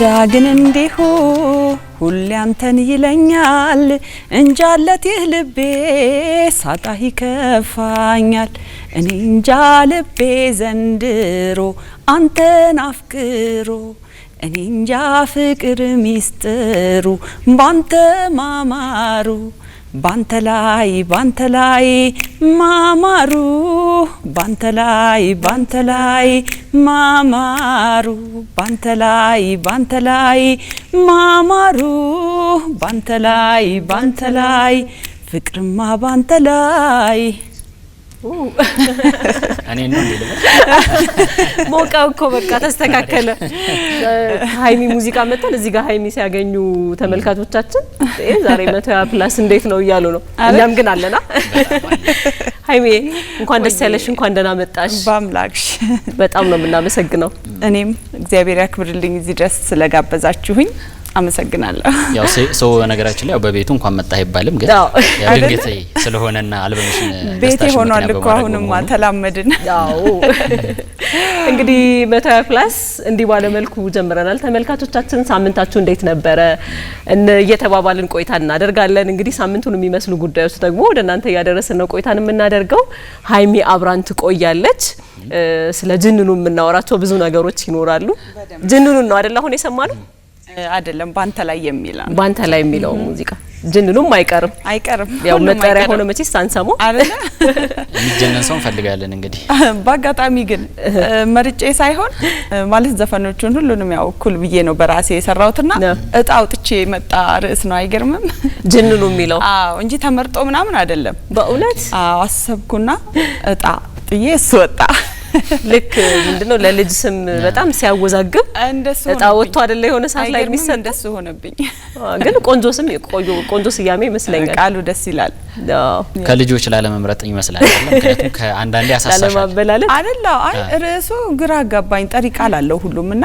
ብቻ ግን እንዲሁ ሁሌ አንተን ይለኛል እንጃለት ይልቤ ሳጣህ ይከፋኛል እኔ እንጃ ልቤ ዘንድሮ አንተን አፍቅሮ እኔ እንጃ ፍቅር ሚስጥሩ ባንተ ማማሩ ባንተ ላይ ማማሩ ባንተ ላይ ማማሩ ባንተ ላይ ማማሩ ባንተ ላይ ፍቅርማ ባንተ ላይ እኔ ነው እንዴ ሞቃው እኮ በቃ ተስተካከለ ሃይሚ ሙዚቃ መጣን እዚህ ጋር ሃይሚ ሲያገኙ ተመልካቾቻችን ዛሬ 100 ፕላስ እንዴት ነው እያሉ ነው እኛም ግን አለና ሃይሚ እንኳን ደስ ያለሽ እንኳን ደህና መጣሽ ባምላክሽ በጣም ነው የምናመሰግነው እኔም እግዚአብሔር ያክብርልኝ እዚህ ድረስ ስለጋበዛችሁኝ አመሰግናለሁ ያው ሰው ነገራችን ላይ ያው በቤቱ እንኳን መጣ አይባልም ግን ያው ድንገት ስለሆነና አልበምሽን ቤቴ ሆኗል እኮ አሁንም ተላመድን ያው እንግዲህ 100 ፕላስ እንዲህ ባለ መልኩ ጀምረናል ተመልካቾቻችን ሳምንታችሁ እንዴት ነበረ እየተባባልን ቆይታ እናደርጋለን እንግዲህ ሳምንቱን የሚመስሉ ጉዳዮች ደግሞ ወደ እናንተ ያደረሰን ነው ቆይታን የምናደርገው ሃይሚ አብራን ትቆያለች ስለ ጅንኑ የምናወራቸው ብዙ ነገሮች ይኖራሉ ጅንኑ ነው አይደል አሁን የሰማነው አይደለም ባንተ ላይ የሚለው ሙዚቃ ጅንኑም አይቀርም ያው መጠሪያ ሆነ መቼስ ሳንሰሙ አይደለ የሚጀነን ሰው ፈልጋለን እንግዲህ ባጋጣሚ ግን መርጬ ሳይሆን ማለት ዘፈኖቹን ሁሉንም ያው ኩል ብዬ ነው በራሴ የሰራውትና እጣ አውጥቼ መጣ ርዕስ ነው አይገርምም ጅንኑ የሚለው አዎ እንጂ ተመርጦ ምናምን አይደለም በእውነት አዎ አሰብኩና እጣ ጥዬ እሱ ወጣ ልክ ምንድነው ለልጅ ስም በጣም ሲያወዛግብ እንደሱ እጣ ወጥቶ አይደለ የሆነ ሰዓት ላይ የሚሰጥ እንደሱ ሆነብኝ ግን ቆንጆ ስም ቆንጆ ስያሜ ይመስለኛል ቃሉ ደስ ይላል ከልጆች ላለመምረጥ ይመስላል ምክንያቱም ከአንዳንዴ ያሳሳሻል ላለመበላለት አይደል አይ ርዕሱ ግራ አጋባኝ ጠሪቃል አለው ሁሉምና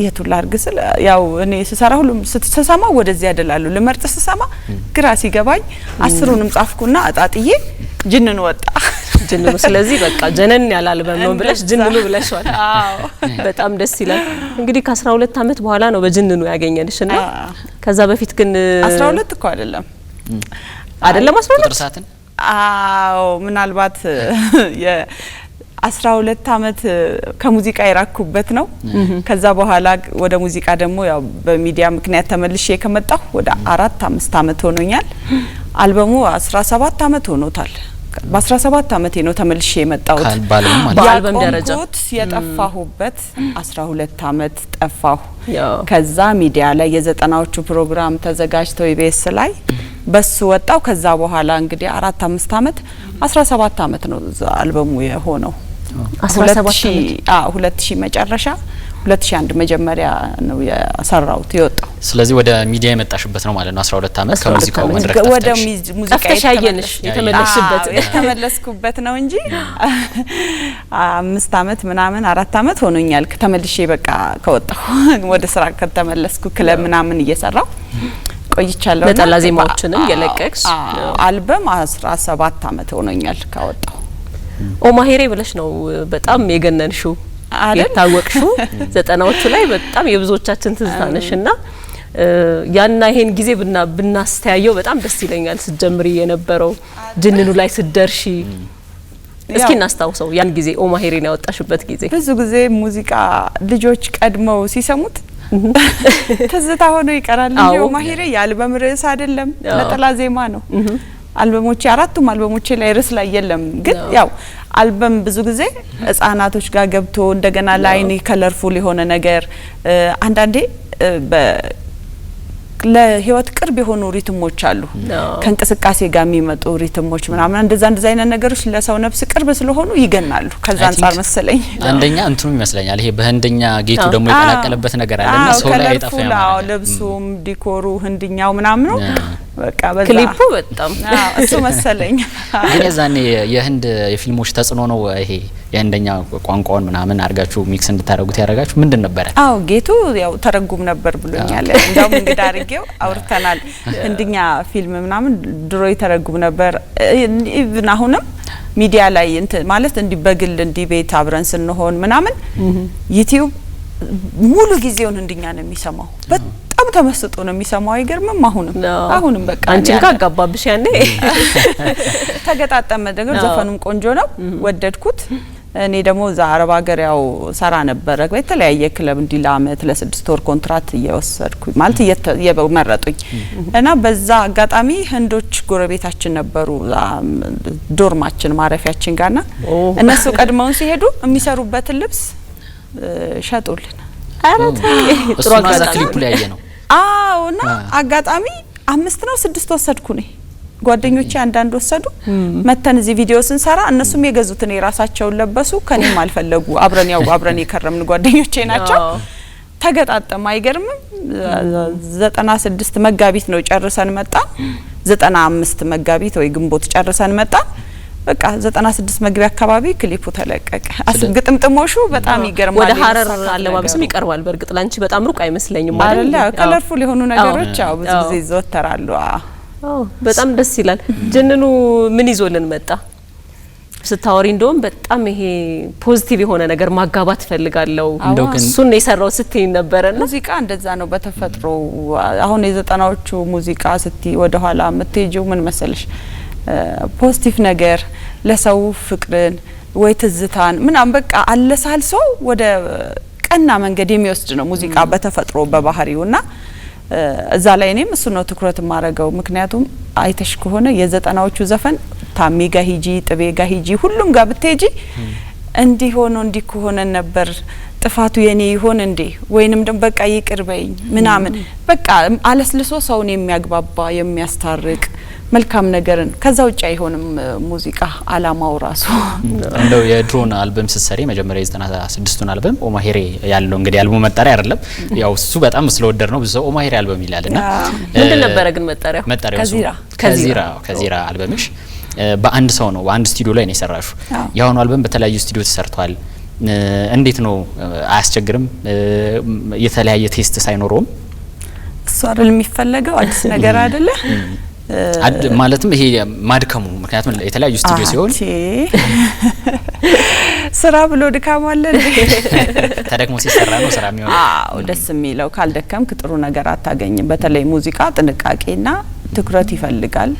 የቱላ አርግስል ያው እኔ ስሰራ ሁሉም ስትሰማ ወደዚህ ያደላሉ ለመርጥ ስሰማ ግራ ሲገባኝ 10ሩንም ጻፍኩና አጣጥዬ ጅንኑ ወጣ ጅንኑ ስለዚህ በቃ ጀነን ያላልበም ነው ብለሽ ጅንኑ ብለሽዋል አዎ በጣም ደስ ይላል እንግዲህ ከ12 አመት በኋላ ነው በጅንኑ ያገኘንሽና ከዛ በፊት ግን 12 እኮ አይደለም 12 አዎ ምናልባት የ 12 አመት ከሙዚቃ የራኩበት ነው ከዛ በኋላ ወደ ሙዚቃ ደግሞ ያው በሚዲያ ምክንያት ተመልሼ ከመጣሁ ወደ 4-5 አመት ሆኖኛል አልበሙ 17 አመት ሆኖታል በ17 አመቴ ነው ተመልሼ የመጣሁት በአልበም ደረጃ የጠፋሁበት 12 አመት ጠፋሁ ከዛ ሚዲያ ላይ የዘጠናዎቹ ፕሮግራም ተዘጋጅተው ኢቢኤስ ላይ በሱ ወጣው ከዛ በኋላ እንግዲህ 4-5 አመት 17 አመት ነው አልበሙ የሆነው 2000 መጨረሻ 2001 መጀመሪያ ነው የሰራውት የወጣው ስለዚህ ወደ ሚዲያ የመጣሽበት ነው ማለት ነው 12 አመት ከሙዚቃው መድረክ ወደ ሙዚቃ የተመለስኩበት ነው እንጂ 5 አመት ምናምን 4 አመት ሆኖኛል ተመልሼ በቃ ከወጣሁ ወደ ስራ ከተመለስኩ ክለብ ምናምን እየሰራው ቆይቻለሁ ነጠላ ዜማዎችንም የለቀቅሽ አልበም 17 አመት ሆኖኛል ካወጣሁ ኦማሄሬ ብለሽ ነው በጣም የገነንሽው የታወቅሽው ዘጠናዎቹ ላይ በጣም የብዙዎቻችን ትዝታነሽና ያና ይሄን ጊዜ ብናስተያየው በጣም ደስ ይለኛል ስትጀምሪ የነበረው ጅንኑ ላይ ስትደርሺ እስኪ እናስታውሰው ያን ጊዜ ኦማሄሬን ያወጣሽበት ጊዜ ብዙ ጊዜ ሙዚቃ ልጆች ቀድመው ሲሰሙት ትዝታ ሆኖ ይቀራል እንጂ ኦማሄሬ የአልበም ርዕስ አይደለም ነጠላ ዜማ ነው አልበሞቼ አራቱም አልበሞቼ ላይ ርዕስ ላይ የለም ግን ያው አልበም ብዙ ጊዜ ህፃናቶች ጋር ገብቶ እንደገና ላይኒ ከለርፉል የሆነ ነገር አንዳንዴ ለህይወት ቅርብ የሆኑ ሪትሞች አሉ ከንቅስቃሴ ጋር የሚመጡ ሪትሞች ምናምን እንደዛ አይነት ነገሮች ለሰው ነፍስ ቅርብ ስለሆኑ ይገናሉ ከዛ አንፃር መሰለኝ አንደኛ እንትኑ ይመስለኛል ይሄ በህንደኛ ጌቱ ደግሞ የቀላቀለበት ነገር አለና ሰው ላይ አይጣፈም ልብሱም ዲኮሩ ህንድኛው ምናምን ነው በቃ በዛ ክሊፑ በጣም እሱ መሰለኝ ግን የዛኔ የህንድ የፊልሞች ተጽዕኖ ነው ይሄ የህንደኛ ቋንቋውን ምናምን አርጋችሁ ሚክስ እንድታረጉት ያረጋችሁ ምንድን ነበር አው ጌቱ ያው ተረጉም ነበር ብሎኛል እንደውም እንግዲህ አርጌው አውርተናል ህንድኛ ፊልም ምናምን ድሮ ይተረጉም ነበር ኢቭን አሁንም ሚዲያ ላይ እንት ማለት እንዲ በግል እንዲ ቤት አብረን ስንሆን ምናምን ዩቲዩብ ሙሉ ጊዜውን ህንድኛ ነው የሚሰማው። በጣም ተመስጦ ነው የሚሰማው። አይገርምም? አሁንም በቃ አንቺን ካጋባብሽ ያኔ ተገጣጠመ ነገር። ዘፈኑም ቆንጆ ነው፣ ወደድኩት። እኔ ደግሞ እዛ አረብ ሀገር ያው ሰራ ነበረ በተለያየ ክለብ እንዲ ለአመት ለ6 ወር ኮንትራት እየወሰድኩ ማለት እየመረጡኝ እና በዛ አጋጣሚ ህንዶች ጎረቤታችን ነበሩ ዶርማችን ማረፊያችን ጋርና እነሱ ቀድመውን ሲሄዱ የሚሰሩበትን ልብስ ሸጡልን። አራት ጥሩ አጋጣሚ ክሊፑ ላይ ያየ ነው። እና አጋጣሚ 5 ነው 6 ወሰድኩ ነኝ። ጓደኞቼ አንዳንድ ወሰዱ። መተን እዚህ ቪዲዮ ስንሰራ እነሱም የገዙትን የራሳቸውን ለበሱ። ከኔም አልፈለጉ። አብረን የከረምን ጓደኞቼ ናቸው። ተገጣጠመ። አይገርምም? 96 መጋቢት ነው ጨርሰን መጣ። 95 መጋቢት ወይ ግንቦት ጨርሰን መጣ። በቃ 96 መግቢያ አካባቢ ክሊፑ ተለቀቀ። ግጥምጥሞሹ በጣም ይገርማል። ወደ ሀረር አለባበስም ይቀርባል። በርግጥ ላንቺ በጣም ሩቅ አይመስለኝም አይደል? ከለርፉል የሆኑ ነገሮች አው ብዙ ጊዜ ይዘወተራሉ። በጣም ደስ ይላል። ጀነኑ ምን ይዞልን መጣ? ስታወሪ እንደውም በጣም ይሄ ፖዚቲቭ የሆነ ነገር ማጋባት ፈልጋለሁ እሱን የሰራው ስትይ ነበርና ሙዚቃ እንደዛ ነው በተፈጥሮ። አሁን የዘጠናዎቹ ሙዚቃ ስትይ ወደ ኋላ የምትሄጂው ምን መሰለሽ ፖዚቲቭ ነገር ለሰው ፍቅርን ወይ ትዝታን ምናም በቃ አለሳልሶ ወደ ቀና መንገድ የሚወስድ ነው ሙዚቃ በተፈጥሮ በባህሪውና እዛ ላይ እኔም እሱ ነው ትኩረት ማረጋው። ምክንያቱም አይተሽ ከሆነ የዘጠናዎቹ ዘፈን ታሚ ጋ ሂጂ ጥቤ ጋ ሂጂ ሁሉም ጋር ብትሄጂ እንዲህ ሆኖ እንዲህ ከሆነ ነበር ጥፋቱ የኔ ይሆን እንዴ ወይንም ደግሞ በቃ ይቅርበኝ ምናምን በቃ አለስልሶ ሰውን የሚያግባባ የሚያስታርቅ መልካም ነገርን ከዛ ውጭ አይሆንም ሙዚቃ አላማው ራሱ። እንደው የድሮን አልበም ስትሰሪ መጀመሪያ 96ቱን አልበም ኦማሄሬ ያለው እንግዲህ አልበሙ መጣሪያ አይደለም ያው እሱ በጣም ስለወደድ ነው ብዙ ኦማሄሬ አልበም ይላልና ምንድን ነበረ ግን መጣሪያው? ከዚራ አልበምሽ በአንድ ሰው ነው በአንድ ስቱዲዮ ላይ ነው የሰራሹ። ያው ነው አልበም በተለያዩ ስቱዲዮ ተሰርቷል። እንዴት ነው አያስቸግርም? የተለያየ ቴስት ሳይኖረውም እሱ አይደል የሚፈለገው አዲስ ነገር አይደለ ማለትም ይሄ ማድከሙ ምክንያቱም የተለያዩ ስቱዲዮ ሲሆን ስራ ብሎ ድካም አለ ተደክሞ ሲሰራ ነው ስራ የሚሆነው። ደስ የሚለው ካልደከምክ ጥሩ ነገር አታገኝም። በተለይ ሙዚቃ ጥንቃቄና ትኩረት ይፈልጋል።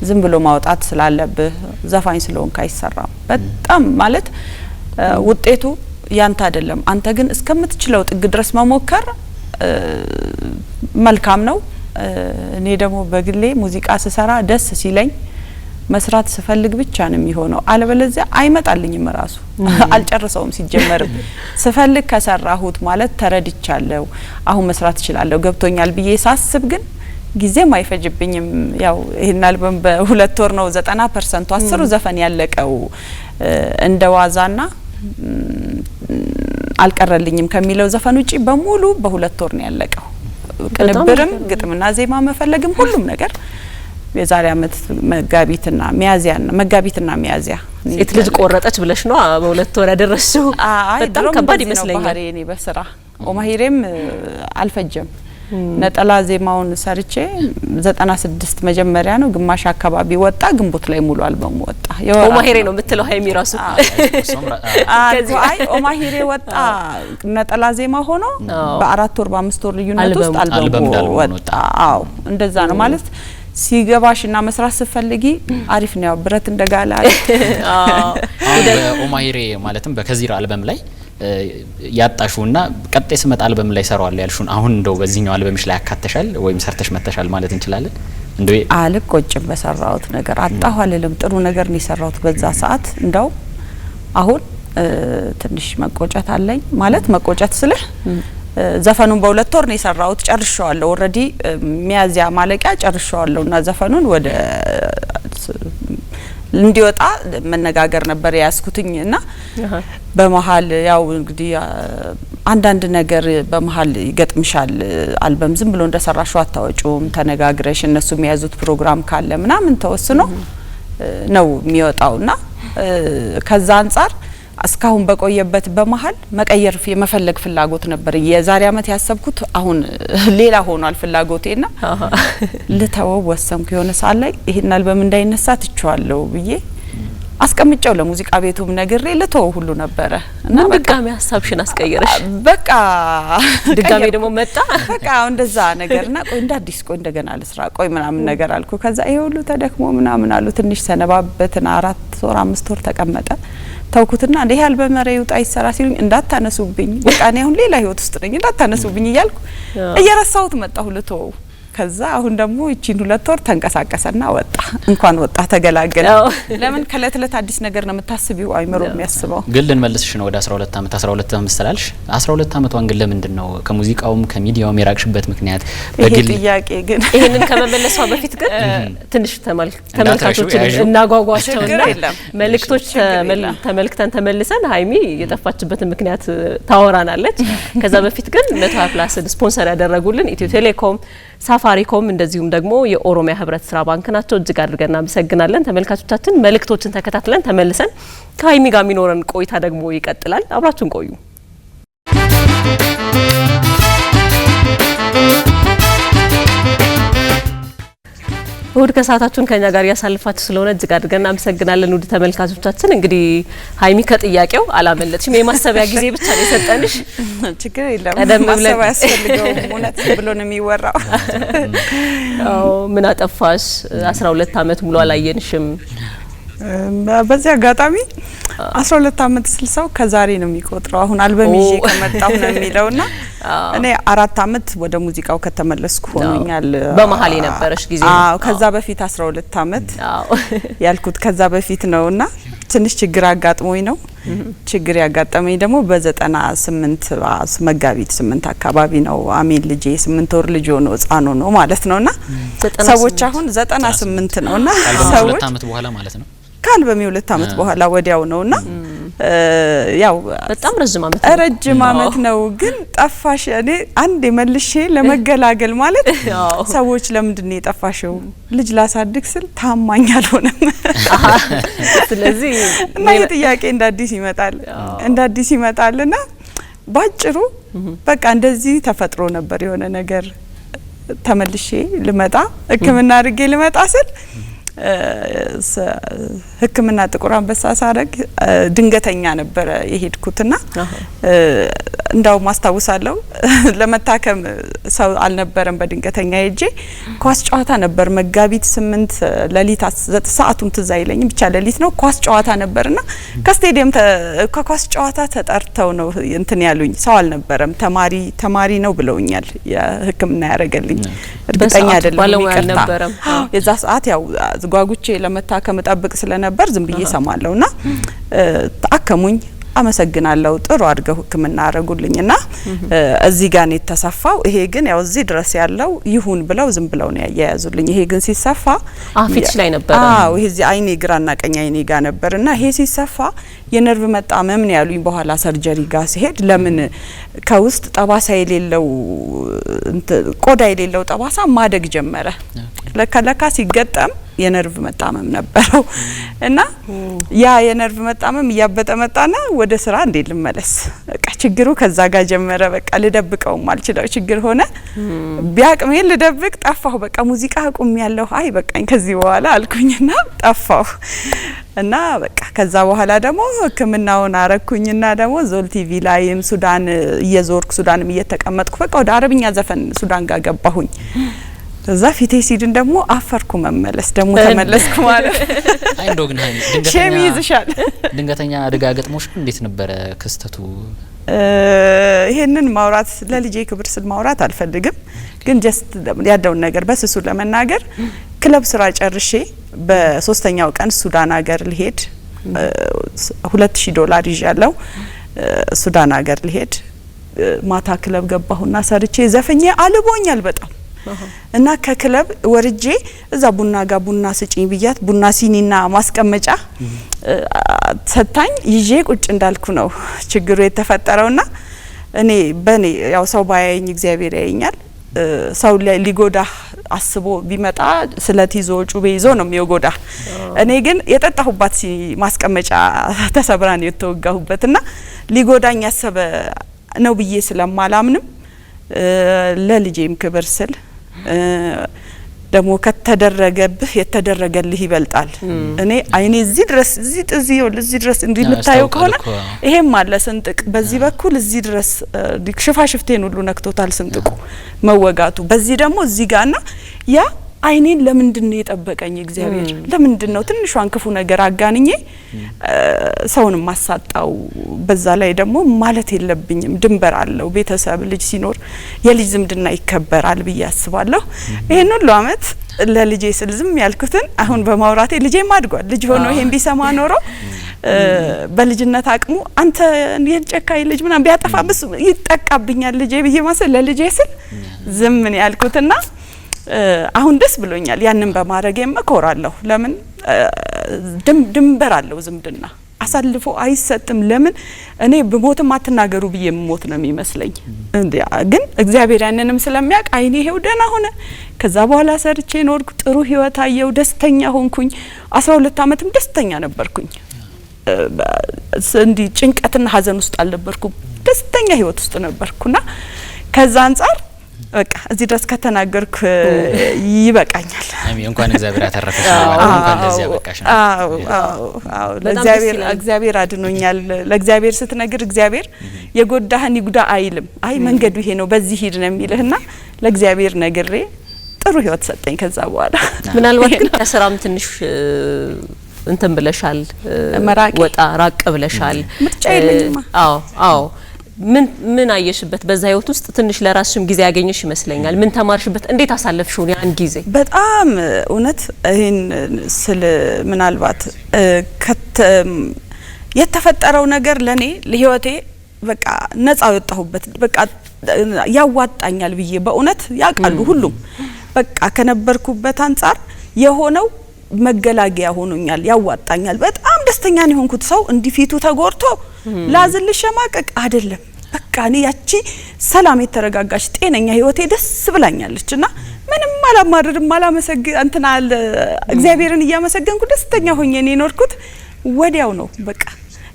ዝም ብሎ ማውጣት ስላለብህ ዘፋኝ ስለሆንክ አይሰራም። በጣም ማለት ውጤቱ ያንተ አይደለም። አንተ ግን እስከምትችለው ጥግ ድረስ መሞከር መልካም ነው። እኔ ደግሞ በግሌ ሙዚቃ ስሰራ ደስ ሲለኝ መስራት ስፈልግ ብቻ ነው የሚሆነው። አለበለዚያ አይመጣልኝም ራሱ አልጨርሰውም። ሲጀመርም ስፈልግ ከሰራሁት ማለት ተረድቻለሁ አሁን መስራት እችላለሁ ገብቶኛል ብዬ ሳስብ ግን ጊዜም አይፈጅብኝም። ያው ይሄን አልበም በ2 ወር ነው 90% 10 ዘፈን ያለቀው እንደዋዛና አልቀረልኝም ከሚለው ዘፈን ውጪ በሙሉ በ2 ወር ነው ያለቀው። ቅንብርም ግጥምና ዜማ መፈለግም ሁሉም ነገር የዛሬ አመት መጋቢትና ሚያዚያ እት ልጅ ቆረጠች ብለሽ ነው በ2 ወር ያደረስው። በጣም ከባድ ይመስለኛል። ባህሪ እኔ በስራ ኦማሂሬም አልፈጀም። ነጠላ ዜማውን ሰርቼ 96 መጀመሪያ ነው ግማሽ አካባቢ ወጣ። ግንቦት ላይ ሙሉ አልበሙ ወጣ። ኦማሂሬ ነው የምትለው ሃይሚ ራሱ አይ ኦማሂሬ ወጣ ነጠላ ዜማ ሆኖ በ4 ወር በ5 ወር ልዩነት ውስጥ አልበሙ ወጣ። አዎ እንደዛ ነው ማለት ሲገባሽና መስራት ስፈልጊ አሪፍ ነው ብረት እንደጋላ። ኦማሂሬ ማለትም በከዚራ አልበም ላይ ያጣሹና ቀጣይ ስመጣ አልበም ላይ ሰራዋል ያልሹን አሁን እንደው በዚህኛው አልበምሽ ላይ አካተሻል ወይም ሰርተሽ መተሻል ማለት እንችላለን? እንደው አልቆጭም በሰራውት ነገር አጣሁ አልልም። ጥሩ ነገር ነው የሰራውት በዛ ሰዓት። እንደው አሁን ትንሽ መቆጨት አለኝ ማለት መቆጨት ስልህ ዘፈኑን በ2 ወር ነው የሰራውት ጨርሻለሁ። ኦሬዲ ሚያዚያ ማለቂያ ጨርሻለሁና ዘፈኑን ወደ እንዲወጣ መነጋገር ነበር ያስኩትኝና በመሃል ያው እንግዲህ አንዳንድ ነገር በመሃል ይገጥምሻል። አልበም ዝም ብሎ እንደሰራሽው አታወጪውም። ተነጋግረሽ እነሱ የሚያዙት ፕሮግራም ካለ ምናምን ተወስኖ ነው የሚወጣውና ከዛ አንፃር እስካሁን በቆየበት በመሃል መቀየር የመፈለግ ፍላጎት ነበር። የዛሬ አመት ያሰብኩት አሁን ሌላ ሆኗል ፍላጎቴና ልተወው ወሰንኩ። የሆነ ሰዓት ላይ ይሄን አልበም እንዳይነሳ ትቻለሁ ብዬ አስቀምጨው ለሙዚቃ ቤቱም ነግሬ ልተው ሁሉ ነበረ እና ድጋሚ ሀሳብሽን አስቀየረሽ በቃ ድጋሚ ደግሞ መጣ በቃ እንደዛ ነገርና ቆይ እንዳዲስ ቆይ እንደገና ልስራ ቆይ ምናምን ነገር አልኩ ከዛ ይሄ ሁሉ ተደክሞ ምናምን አሉ ትንሽ ሰነባበትና 4 ወር 5 ወር ተቀመጠ ታውኩትና እንደ ይሄ አልበም ይውጣ ይሰራ ሲሉኝ እንዳታነሱብኝ በቃ እኔ አሁን ሌላ ህይወት ውስጥ ነኝ እንዳታነሱብኝ እያልኩ እየረሳሁት መጣሁ ልተው ከዛ አሁን ደግሞ እቺን 2 ወር ተንቀሳቀሰና ወጣ እንኳን ወጣ ተገላገለ ለምን ከለትለት አዲስ ነገር ነው የምታስቢው አይምሮ የሚያስበው ግን ልንመልስሽ ነው ወደ 12 አመት ስላልሽ 12 አመቷን ግን ለምንድነው ከሙዚቃውም ከሚዲያውም የራቅሽበት ምክንያት በግል ጥያቄ ግን ይሄንን ከመመለሷ በፊት ግን ትንሽ ተመልካቾችን እናጓጓቸውና መልእክቶች ተመልክተን ተመልሰን ሃይሚ የጠፋችበትን ምክንያት ታወራናለች ከዛ በፊት ግን 120 ፕላስን ስፖንሰር ያደረጉልን ኢትዮ ቴሌኮም ሳፋሪኮም እንደዚሁም ደግሞ የኦሮሚያ ህብረት ስራ ባንክ ናቸው እጅግ አድርገን እናመሰግናለን ተመልካቾቻችን መልእክቶችን ተከታትለን ተመልሰን ከሃይሚ ጋር የሚኖረን ቆይታ ደግሞ ይቀጥላል አብራችሁን ቆዩ ውድ ከሰዓታችሁን ከኛ ጋር ያሳልፋችሁ ስለሆነ እጅግ አድርገን እናመሰግናለን ውድ ተመልካቾቻችን እንግዲህ ሃይሚ ከጥያቄው አላመለጥሽም የማሰቢያ ጊዜ ብቻ ነው የሰጠንሽ ችግር የለም ማሰቢያ ያስፈልገው እውነት ብሎ ነው የሚወራው ምን አጠፋሽ 12 አመት ሙሉ አላየንሽም በዚህ አጋጣሚ 12 አመት ስልሰው ከዛሬ ነው የሚቆጥረው አሁን አልበም ይዤ ከመጣሁ ነው የሚለውና እኔ 4 አመት ወደ ሙዚቃው ከተመለስኩ ሆኖኛል በመሃል የነበረሽ ጊዜ ከዛ በፊት 12 አመት ያልኩት ከዛ በፊት ነውና ትንሽ ችግር አጋጥሞኝ ነው ችግር ያጋጠመኝ ደግሞ በ98 መጋቢት 8 አካባቢ ነው አሜን ልጄ 8 ወር ልጅ ሆኖ ህፃን ነው ማለት ነውና ሰዎች አሁን 98 ነውና ሰዎች 2 አመት በኋላ ማለት ነው ካልበም 2 አመት በኋላ ወዲያው ነውና ያው በጣም ረጅም አመት ነው ግን ጠፋሽ እኔ አንዴ መልሼ ለመገላገል ማለት ሰዎች ለምንድን ነው የጠፋሽው ልጅ ላሳድግ ስል ታማኝ አልሆነም ስለዚህ እና የጥያቄ እንዳዲስ ይመጣልና ባጭሩ በቃ እንደዚህ ተፈጥሮ ነበር የሆነ ነገር ተመልሼ ልመጣ ህክምና አድርጌ ልመጣ ስል ህክምና ጥቁር አንበሳ ሳረግ ድንገተኛ ነበር የሄድኩትና እንዳው ማስታወሳለሁ ለመታከም ሰው አልነበረም በድንገተኛ ሄጄ ኳስ ጨዋታ ነበር መጋቢት 8 ለሊት 9 ሰዓቱን ትዝ አይለኝም ብቻ ለሊት ነው ኳስ ጨዋታ ነበርና ከስቴዲየም ከኳስ ጨዋታ ተጠርተው ነው እንትን ያሉኝ ሰው አልነበረም ተማሪ ነው ብለውኛል የህክምና ያረጋልኝ እርግጠኛ አይደለም ይቅርታ የዛ ሰዓት ያው ጓጉቼ ለመታከም ጠብቅ ስለነበር ዝም ብዬ ሰማለውና ታከሙኝ አመሰግናለሁ ጥሩ አድርገው ህክምና አረጉልኝና እዚህ ጋር ነው የተሰፋው ይሄ ግን ያው እዚህ ድረስ ያለው ይሁን ብለው ዝም ብለው ነው ያያያዙልኝ ይሄ ግን ሲሰፋ አፊትሽ ላይ ነበር ይሄ እዚህ አይኔ ግራና ቀኝ አይኔ ጋር ነበርና ይሄ ሲሰፋ የነርቭ መጣመም ነው ያሉኝ በኋላ ሰርጀሪ ጋር ሲሄድ ለምን ከውስጥ ጠባሳ የሌለው ቆዳ የሌለው ጠባሳ ማደግ ጀመረ ለካ ሲገጠም የነርቭ መጣመም ነበረው እና ያ የነርቭ መጣመም ያበጠ መጣና ወደ ስራ እንዴ ልመለስ በቃ ችግሩ ከዛ ጋር ጀመረ በቃ ልደብቀው ማልችለው ችግር ሆነ ቢያቅሜ ልደብቅ ጠፋሁ በቃ ሙዚቃ አቁም ያለው አይ በቃኝ ከዚህ በኋላ አልኩኝና ጠፋሁ እና በቃ ከዛ በኋላ ደግሞ ህክምናውን አረኩኝና ደግሞ ዞል ቲቪ ላይም ሱዳን እየዞርኩ ሱዳንም እየተቀመጥኩ በቃ ወደ አረብኛ ዘፈን ሱዳን ጋር ገባሁኝ ከዛ ፊቴ ሲድን ደግሞ አፈርኩ መመለስ ደግሞ ተመለስኩ ማለት አይ እንደው ግን ድንገተኛ አደጋ ገጥሞሽ እንዴት ነበር ክስተቱ ይሄንን ማውራት ለልጄ ክብር ስል ማውራት አልፈልግም ግን ጀስት ያደውን ነገር በስሱ ለመናገር ክለብ ስራ ጨርሼ በሶስተኛው ቀን ሱዳን ሀገር ልሄድ $2000 ይዣለው ሱዳን ሀገር ልሄድ ማታ ክለብ ገባሁና ሰርቼ ዘፈኜ አልቦኛል በጣም እና ከክለብ ወርጄ እዛ ቡና ጋር ቡና ስጪኝ ብያት ቡና ሲኒና ማስቀመጫ ሰታኝ ይዤ ቁጭ እንዳልኩ ነው ችግሩ የተፈጠረውና እኔ በኔ ያው ሰው ባያየኝ እግዚአብሔር ያየኛል ሰው ሊጎዳ አስቦ ቢመጣ ስለት ይዞ ጩቤ ይዞ ነው የሚጎዳ እኔ ግን የጠጣሁባት ማስቀመጫ ተሰብራን የተወጋሁበትና ሊጎዳኝ ያሰበ ነው ብዬ ስለማላምንም ለልጄም ክብር ስል ደግሞ ከተደረገብህ የተደረገልህ ይበልጣል። እኔ አይኔ እዚህ ድረስ እዚህ ድረስ እንዲምታየው ከሆነ ይሄም አለ ስንጥቅ በዚህ በኩል እዚህ ድረስ ሽፋሽፍቴን ሁሉ ነክቶታል ስንጥቁ መወጋቱ። በዚህ ደግሞ እዚህ ጋርና ያ አይኔን ለምንድነው የጠበቀኝ እግዚአብሔር? ለምንድነው ትንሿን ክፉ ነገር አጋንኜ ሰውን ማሳጣው? በዛ ላይ ደግሞ ማለት የለብኝም ድንበር አለው። ቤተሰብ ልጅ ሲኖር የልጅ ዝምድና ይከበራል ብዬ አስባለሁ። ይሄን ሁሉ አመት ለልጄ ስል ዝም ያልኩትን አሁን በማውራቴ ልጄም አድጓል። ልጅ ሆኖ ይሄን ቢሰማ ኖሮ በልጅነት አቅሙ አንተ የጨካኝ ልጅ ምናምን ቢያጠፋብስ ይጠቃብኛል ልጄ ብዬ ማሰል ለልጄ ስል ዝም ምን ያልኩትና አሁን ደስ ብሎኛል። ያንን በማድረጌም እኮራለሁ። ለምን ድንበር አለው ዝምድና አሳልፎ አይሰጥም። ለምን እኔ በሞትም አትናገሩ ብዬ ሞት ነው የሚመስለኝ። ግን እግዚአብሔር ያንንም ስለሚያውቅ አይኔ ይሄው ደህና ሆነ። ከዛ በኋላ ሰርቼ ኖርኩ፣ ጥሩ ህይወት አየው፣ ደስተኛ ሆንኩኝ። 12 አመትም ደስተኛ ነበርኩኝ። እንዲ ጭንቀትና ሀዘን ውስጥ አልነበርኩም። ደስተኛ ህይወት ውስጥ ነበርኩና ከዛ አንፃር በቃ እዚህ ድረስ ከተናገርኩ ይበቃኛል። እንኳን እግዚአብሔር ያተረፈሽ ነው እንኳን ለዚህ ያበቃሽ ነው። አዎ እግዚአብሔር አድኖኛል። ለእግዚአብሔር ስትነግር እግዚአብሔር የጎዳህን ይጉዳ አይልም። አይ መንገዱ ይሄ ነው በዚህ ሂድ ነው የሚልህና ለእግዚአብሔር ነግሬ ጥሩ ህይወት ሰጠኝ። ከዛ በኋላ ምናልባት ግን ከስራም ትንሽ እንትን ብለሻል፣ ወጣ ራቅ ብለሻል። ምርጫ የለኝማ። አዎ ምን አየሽበት በዛ ህይወት ውስጥ? ትንሽ ለራስሽም ጊዜ ያገኘሽ ይመስለኛል። ምን ተማርሽበት? እንዴት አሳለፍሽው ያን ጊዜ? በጣም እውነት ይሄን ስለ ምናልባት የተፈጠረው ነገር ለኔ ለህይወቴ በቃ ነፃ ወጣሁበት። በቃ ያዋጣኛል ብዬ በእውነት ያውቃሉ ሁሉም። በቃ ከነበርኩበት አንፃር የሆነው መገላገያ ሆኖኛል፣ ያዋጣኛል። በጣም ደስተኛ ነው የሆንኩት። ሰው እንዲፊቱ ተጎርቶ ላዝልሽ ሸማቀቅ አይደለም። በቃ እኔ ያቺ ሰላም የተረጋጋች ጤነኛ ህይወቴ ደስ ብላኛለችና ምንም አላማርርም እንትና እግዚአብሔርን እያመሰገንኩ ደስተኛ ሆኜ ነው የኖርኩት። ወዲያው ነው በቃ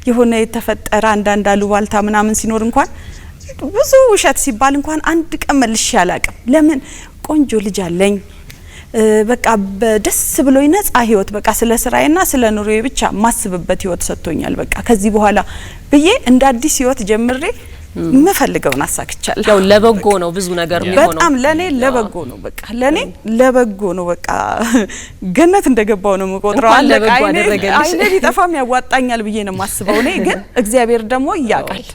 የሆነ የተፈጠረ አንዳንድ አሉባልታ ምናምን ሲኖር እንኳን ብዙ ውሸት ሲባል እንኳን አንድ ቀን መልሼ አላቅም። ለምን ቆንጆ ልጅ አለኝ። በቃ በደስ ብሎኝ ነፃ ህይወት በቃ ስለ ስራዬና ስለ ኑሮዬ ብቻ ማስብበት ህይወት ሰጥቶኛል። በቃ ከዚህ በኋላ ብዬ እንደ አዲስ ህይወት ጀምሬ መፈልገውን አሳክቻለሁ። ያው ለበጎ ነው ብዙ ነገር የሚሆነው። በጣም ለኔ ለበጎ ነው። በቃ ለኔ ለበጎ ነው። በቃ ገነት እንደገባው ነው የምቆጥረው። አይኔ ቢጠፋም ያዋጣኛል ብዬ ነው የማስበው። እኔ ግን እግዚአብሔር ደግሞ ያውቃል።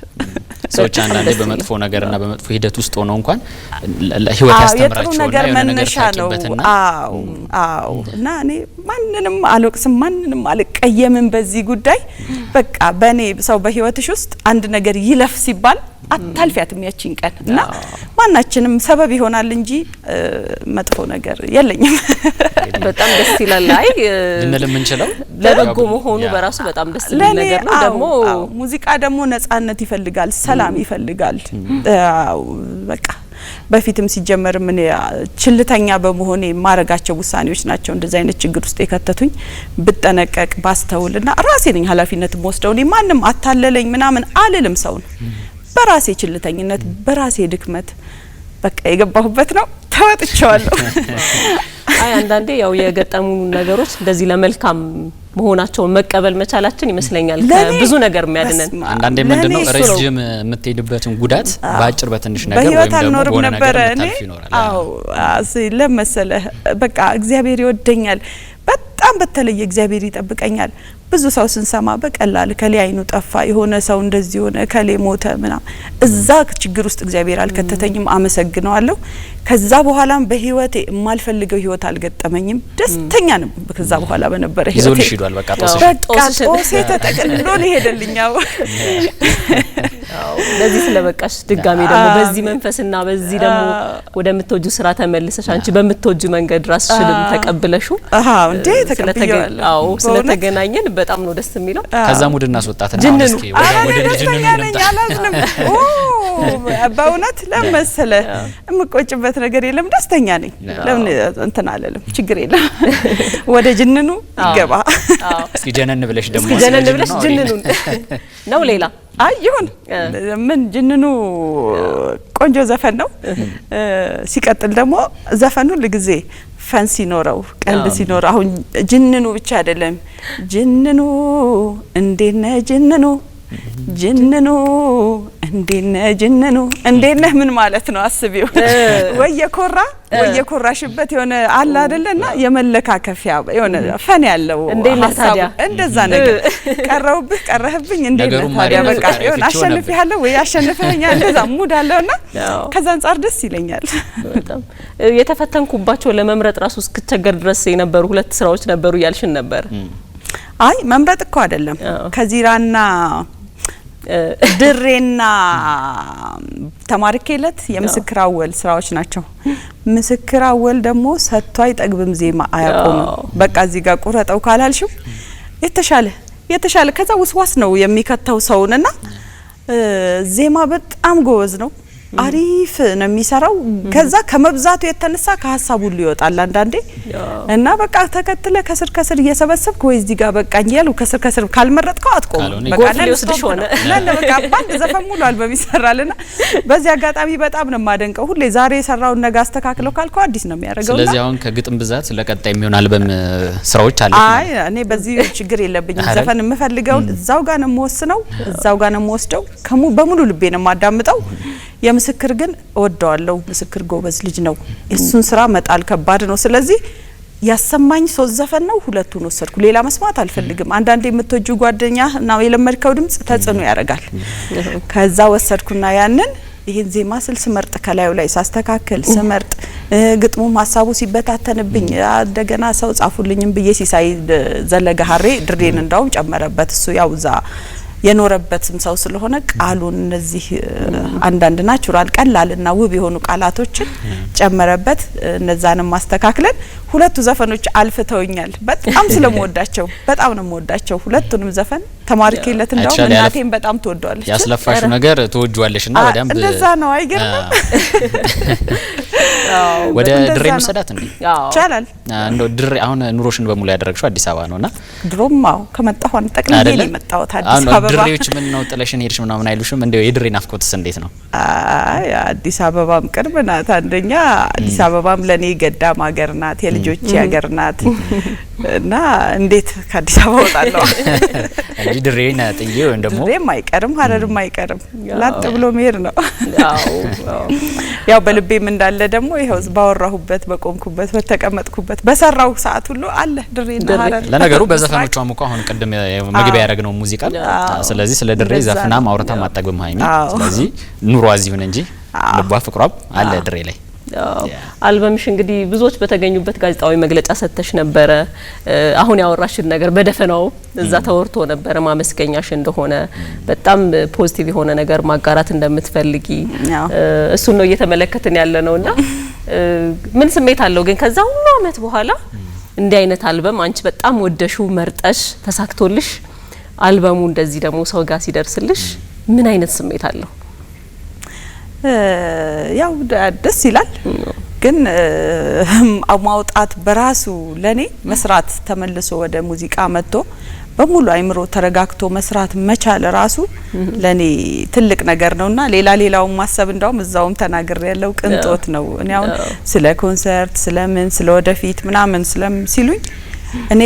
ሰዎች አንዳንዴ በመጥፎ ነገርና በመጥፎ ሂደት ውስጥ ሆነው እንኳን ለህይወት ያስተምራቸውና ነገር መነሻ ነው። አዎ እና እኔ ማንንም አልወቅስም፣ ማንንም አልቀየምም በዚህ ጉዳይ። በቃ በኔ ሰው በህይወትሽ ውስጥ አንድ ነገር ይለፍ ሲባል አታልፊያትም ያቺን ቀን እና ማናችንም ሰበብ ይሆናል እንጂ መጥፎ ነገር የለኝም። በጣም ደስ ይላል። አይ ልንልም እንችላለን ለበጎ መሆኑ በራሱ በጣም ደስ የሚል ነገር ነው። ደግሞ ሙዚቃ ደግሞ ነጻነት ይፈልጋል፣ ሰላም ይፈልጋል። በቃ በፊትም ሲጀመር ምን ችልተኛ በመሆኔ ማረጋቸው ውሳኔዎች ናቸው እንደዚህ አይነት ችግር ውስጥ የከተቱኝ። ብጠነቀቅ ባስተውልና ራሴ ነኝ ኃላፊነት ወስደው እኔ ማንም አታለለኝ ምናምን አልልም። ሰው ነው በራሴ ችልተኝነት በራሴ ድክመት በቃ የገባሁበት ነው። ተወጥቻለሁ። አይ አንዳንዴ ያው የገጠሙ ነገሮች እንደዚህ ለመልካም መሆናቸውን መቀበል መቻላችን ይመስለኛል ብዙ ነገር የሚያድነን። አንዳንዴ ምንድነው ረጅም የምትሄድበትን ጉዳት ባጭር በትንሽ ነገር ወይም ደግሞ በሆነ ነገር ታልፍ ይኖራል። ለመሰለህ በቃ እግዚአብሔር ይወደኛል። በጣም በተለየ እግዚአብሔር ይጠብቀኛል። ብዙ ሰው ስንሰማ በቀላል ከሌ አይኑ ጠፋ፣ የሆነ ሰው እንደዚህ ሆነ፣ ከሌ ሞተ ምናምን እዛ ችግር ውስጥ እግዚአብሔር አልከተተኝም። አመሰግነዋለሁ። ከዛ በኋላም በህይወቴ የማልፈልገው ህይወት አልገጠመኝም። ደስተኛ ነው። ከዛ በኋላ በነበረ ህይወቴ ይዞልሽ ሄዷል። በቃ ጦሴ ተጠቅልሎ ነው ሄደልኛው። ለዚህ ስለበቃሽ ድጋሜ ደግሞ በዚህ መንፈስና በዚህ ደግሞ ወደምትወጁ ስራ ተመልሰሽ አንቺ በምትወጁ መንገድ ራስሽንም ተቀብለሹ እንዴ ተቀብያለሁ። አዎ ስለተገናኘን በጣም ነው ደስ የሚለው። ከዛ ሙድ እናስወጣትና እስኪ ወደ ጅንኑ እንምጣ። በእውነት ለመሰለ የምቆጭበት ነገር የለም። ደስተኛ ነኝ። ለምን እንትን አለለም ችግር የለም። ወደ ጅንኑ ይገባ። እስኪ ጀነን ብለሽ ደግሞ ጀነን ብለሽ ጅንኑን ነው ሌላ አይ ይሁን ምን ጅንኑ ቆንጆ ዘፈን ነው። ሲቀጥል ደግሞ ዘፈኑ ለጊዜ ፈን ሲኖረው ቀልድ ሲኖረው አሁን ጅንኑ ብቻ አይደለም ጅንኑ እንዴነ ጅንኑ ጅንኑ እንዴነ ጅንኑ እንዴነ ምን ማለት ነው አስቢው ወየኮራሽበት የሆነ አለ አይደለና የመለካከፊያ የሆነ ፈን ያለው ሐሳብ እንደዛ ነገር ቀረህብኝ እንዴነ ታዲያ በቃ የሆነ አሸንፈኛለሁ ወይ አሸንፈኛለሁ እንደዛ ሙድ አለውና ከዛ አንፃር ደስ ይለኛል በጣም የተፈተንኩባቸው ለመምረጥ ራሱ እስክቸገር ድረስ የነበሩ ሁለት ስራዎች ነበሩ ያልሽን ነበር አይ መምረጥ እኮ አይደለም ከዚራና ድሬና ተማርኬለት የምስክር አወል ስራዎች ናቸው ምስክር አወል ደግሞ ሰጥቶ አይጠግብም ዜማ አያቆም በቃ እዚህ ጋር ቁረጠው ካላልሽው የተሻለ ከዛ ውስዋስ ነው የሚከተው ሰውንና ዜማ በጣም ጎበዝ ነው አሪፍ ነው የሚሰራው ከዛ ከመብዛቱ የተነሳ ከሐሳቡ ሁሉ ይወጣል አንዳንዴ እና በቃ ተከትለ ከስር እየሰበሰብክ ወይ እዚህ ጋር በቃኝ ያሉ ከስር ካልመረጥከው አትቆም በቃ ለስድሽ ሆነ በቃ ባንድ ዘፈን ሙሉ አልበም ይሰራልና በዚህ አጋጣሚ በጣም ነው ማደንቀው ሁሌ ዛሬ የሰራውን ነገ አስተካክለው ካልከው አዲስ ነው የሚያደርገው ስለዚህ አሁን ከግጥም ብዛት ለቀጣይ የሚሆን አልበም ስራዎች አለ አይ እኔ በዚህ ችግር የለብኝም ዘፈን የምፈልገው እዛው ጋር ነው የምወስነው እዛው ጋር ነው የምወስደው በሙሉ ልቤ ነው ማዳምጠው የምስክር ግን እወደዋለሁ ምስክር ጎበዝ ልጅ ነው እሱን ስራ መጣል ከባድ ነው ስለዚህ ያሰማኝ ሶስት ዘፈን ነው ሁለቱን ወሰድኩ ሌላ መስማት አልፈልግም አንዳንዴ የምትወጁ ጓደኛ እና የለመድከው ድምጽ ተጽኖ ያረጋል ከዛ ወሰድኩና ያንን ይሄን ዜማ ስመርጥ ከላዩ ላይ ሳስተካከል ስመርጥ ግጥሙ ሐሳቡ ሲበታተንብኝ እንደገና ሰው ጻፉልኝም ብዬ ሲሳይ ዘለገ ሀሬ ድሬን እንዳውም ጨመረበት እሱ ያውዛ የኖረበትም ሰው ስለሆነ ቃሉን እነዚህ አንዳንድ ናቹራል ቀላልና ውብ የሆኑ ቃላቶችን ጨመረበት እነዛንም ማስተካክለን ሁለቱ ዘፈኖች አልፍተውኛል በጣም ስለምወዳቸው በጣም ነው የምወዳቸው ሁለቱንም ዘፈን ተማርኬለት እንዳው እናቴም በጣም ትወደዋለች ያስለፋሹ ነገር ትወጁዋለሽና በደንብ እንደዛ ነው አይገርም ወደ ድሬ መሰዳት እንዴ ይቻላል እንደው ድሬ አሁን ኑሮሽን በሙሉ ያደረግሽው አዲስ አበባ ነውና ድሮማው ከመጣሁ ጠቅልዬ መጣሁ አዲስ አበባ ድሬዎች ምን ነው ጥለሽን ሄድሽ ምናምን አይሉሽም እንደው የድሬ ናፍቆትስ እንዴት ነው አይ አዲስ አበባም ቅርብ ናት አንደኛ አዲስ አበባም ለኔ ገዳም ሀገር ናት የልጆች ሀገር ናት እና እንዴት ከአዲስ አበባ ወጣለሁ እንጂ ድሬን ጥዬ ወይም ደግሞ ድሬም አይቀርም ሀረርም አይቀርም ላጥ ብሎ መሄድ ነው ያው በልቤም እንዳለ ደግሞ ይሄው ባወራሁበት በቆምኩበት በተቀመጥኩበት በሰራው ሰዓት ሁሉ አለ ድሬና ሀረር ለነገሩ በዘፈኖቿም እኮ አሁን ቀደም መግቢያ ያረግነው ሙዚቃ ስለዚህ ስለ ድሬ ዘፈና ማውራታ ማጣግም ሃይሚ ስለዚህ ኑሮ አዚሁን እንጂ ልቧ ፍቅሯም አለ ድሬ ላይ አልበምሽ እንግዲህ ብዙዎች በተገኙበት ጋዜጣዊ መግለጫ ሰጥተሽ ነበረ አሁን ያወራሽን ነገር በደፈናው እዛ ተወርቶ ነበር ማመስገኛሽ እንደሆነ በጣም ፖዚቲቭ የሆነ ነገር ማጋራት እንደምትፈልጊ እሱ ነው እየተመለከትን ያለ ነውና ምን ስሜት አለው ግን ከዛ ሁሉ አመት በኋላ እንዲህ አይነት አልበም አንቺ በጣም ወደሹ መርጠሽ ተሳክቶልሽ አልበሙ እንደዚህ ደግሞ ሰው ጋር ሲደርስልሽ ምን አይነት ስሜት አለው ያው ደስ ይላል ግን ማውጣት በራሱ ለኔ መስራት ተመልሶ ወደ ሙዚቃ መጥቶ በሙሉ አይምሮ ተረጋግቶ መስራት መቻል ራሱ ለኔ ትልቅ ነገር ነውና ሌላው ማሰብ እንዳውም እዛውም ተናግሬ ያለው ቅንጦት ነው እኔ አሁን ስለ ኮንሰርት ስለምን ስለ ወደፊት ምናምን ሲሉኝ እኔ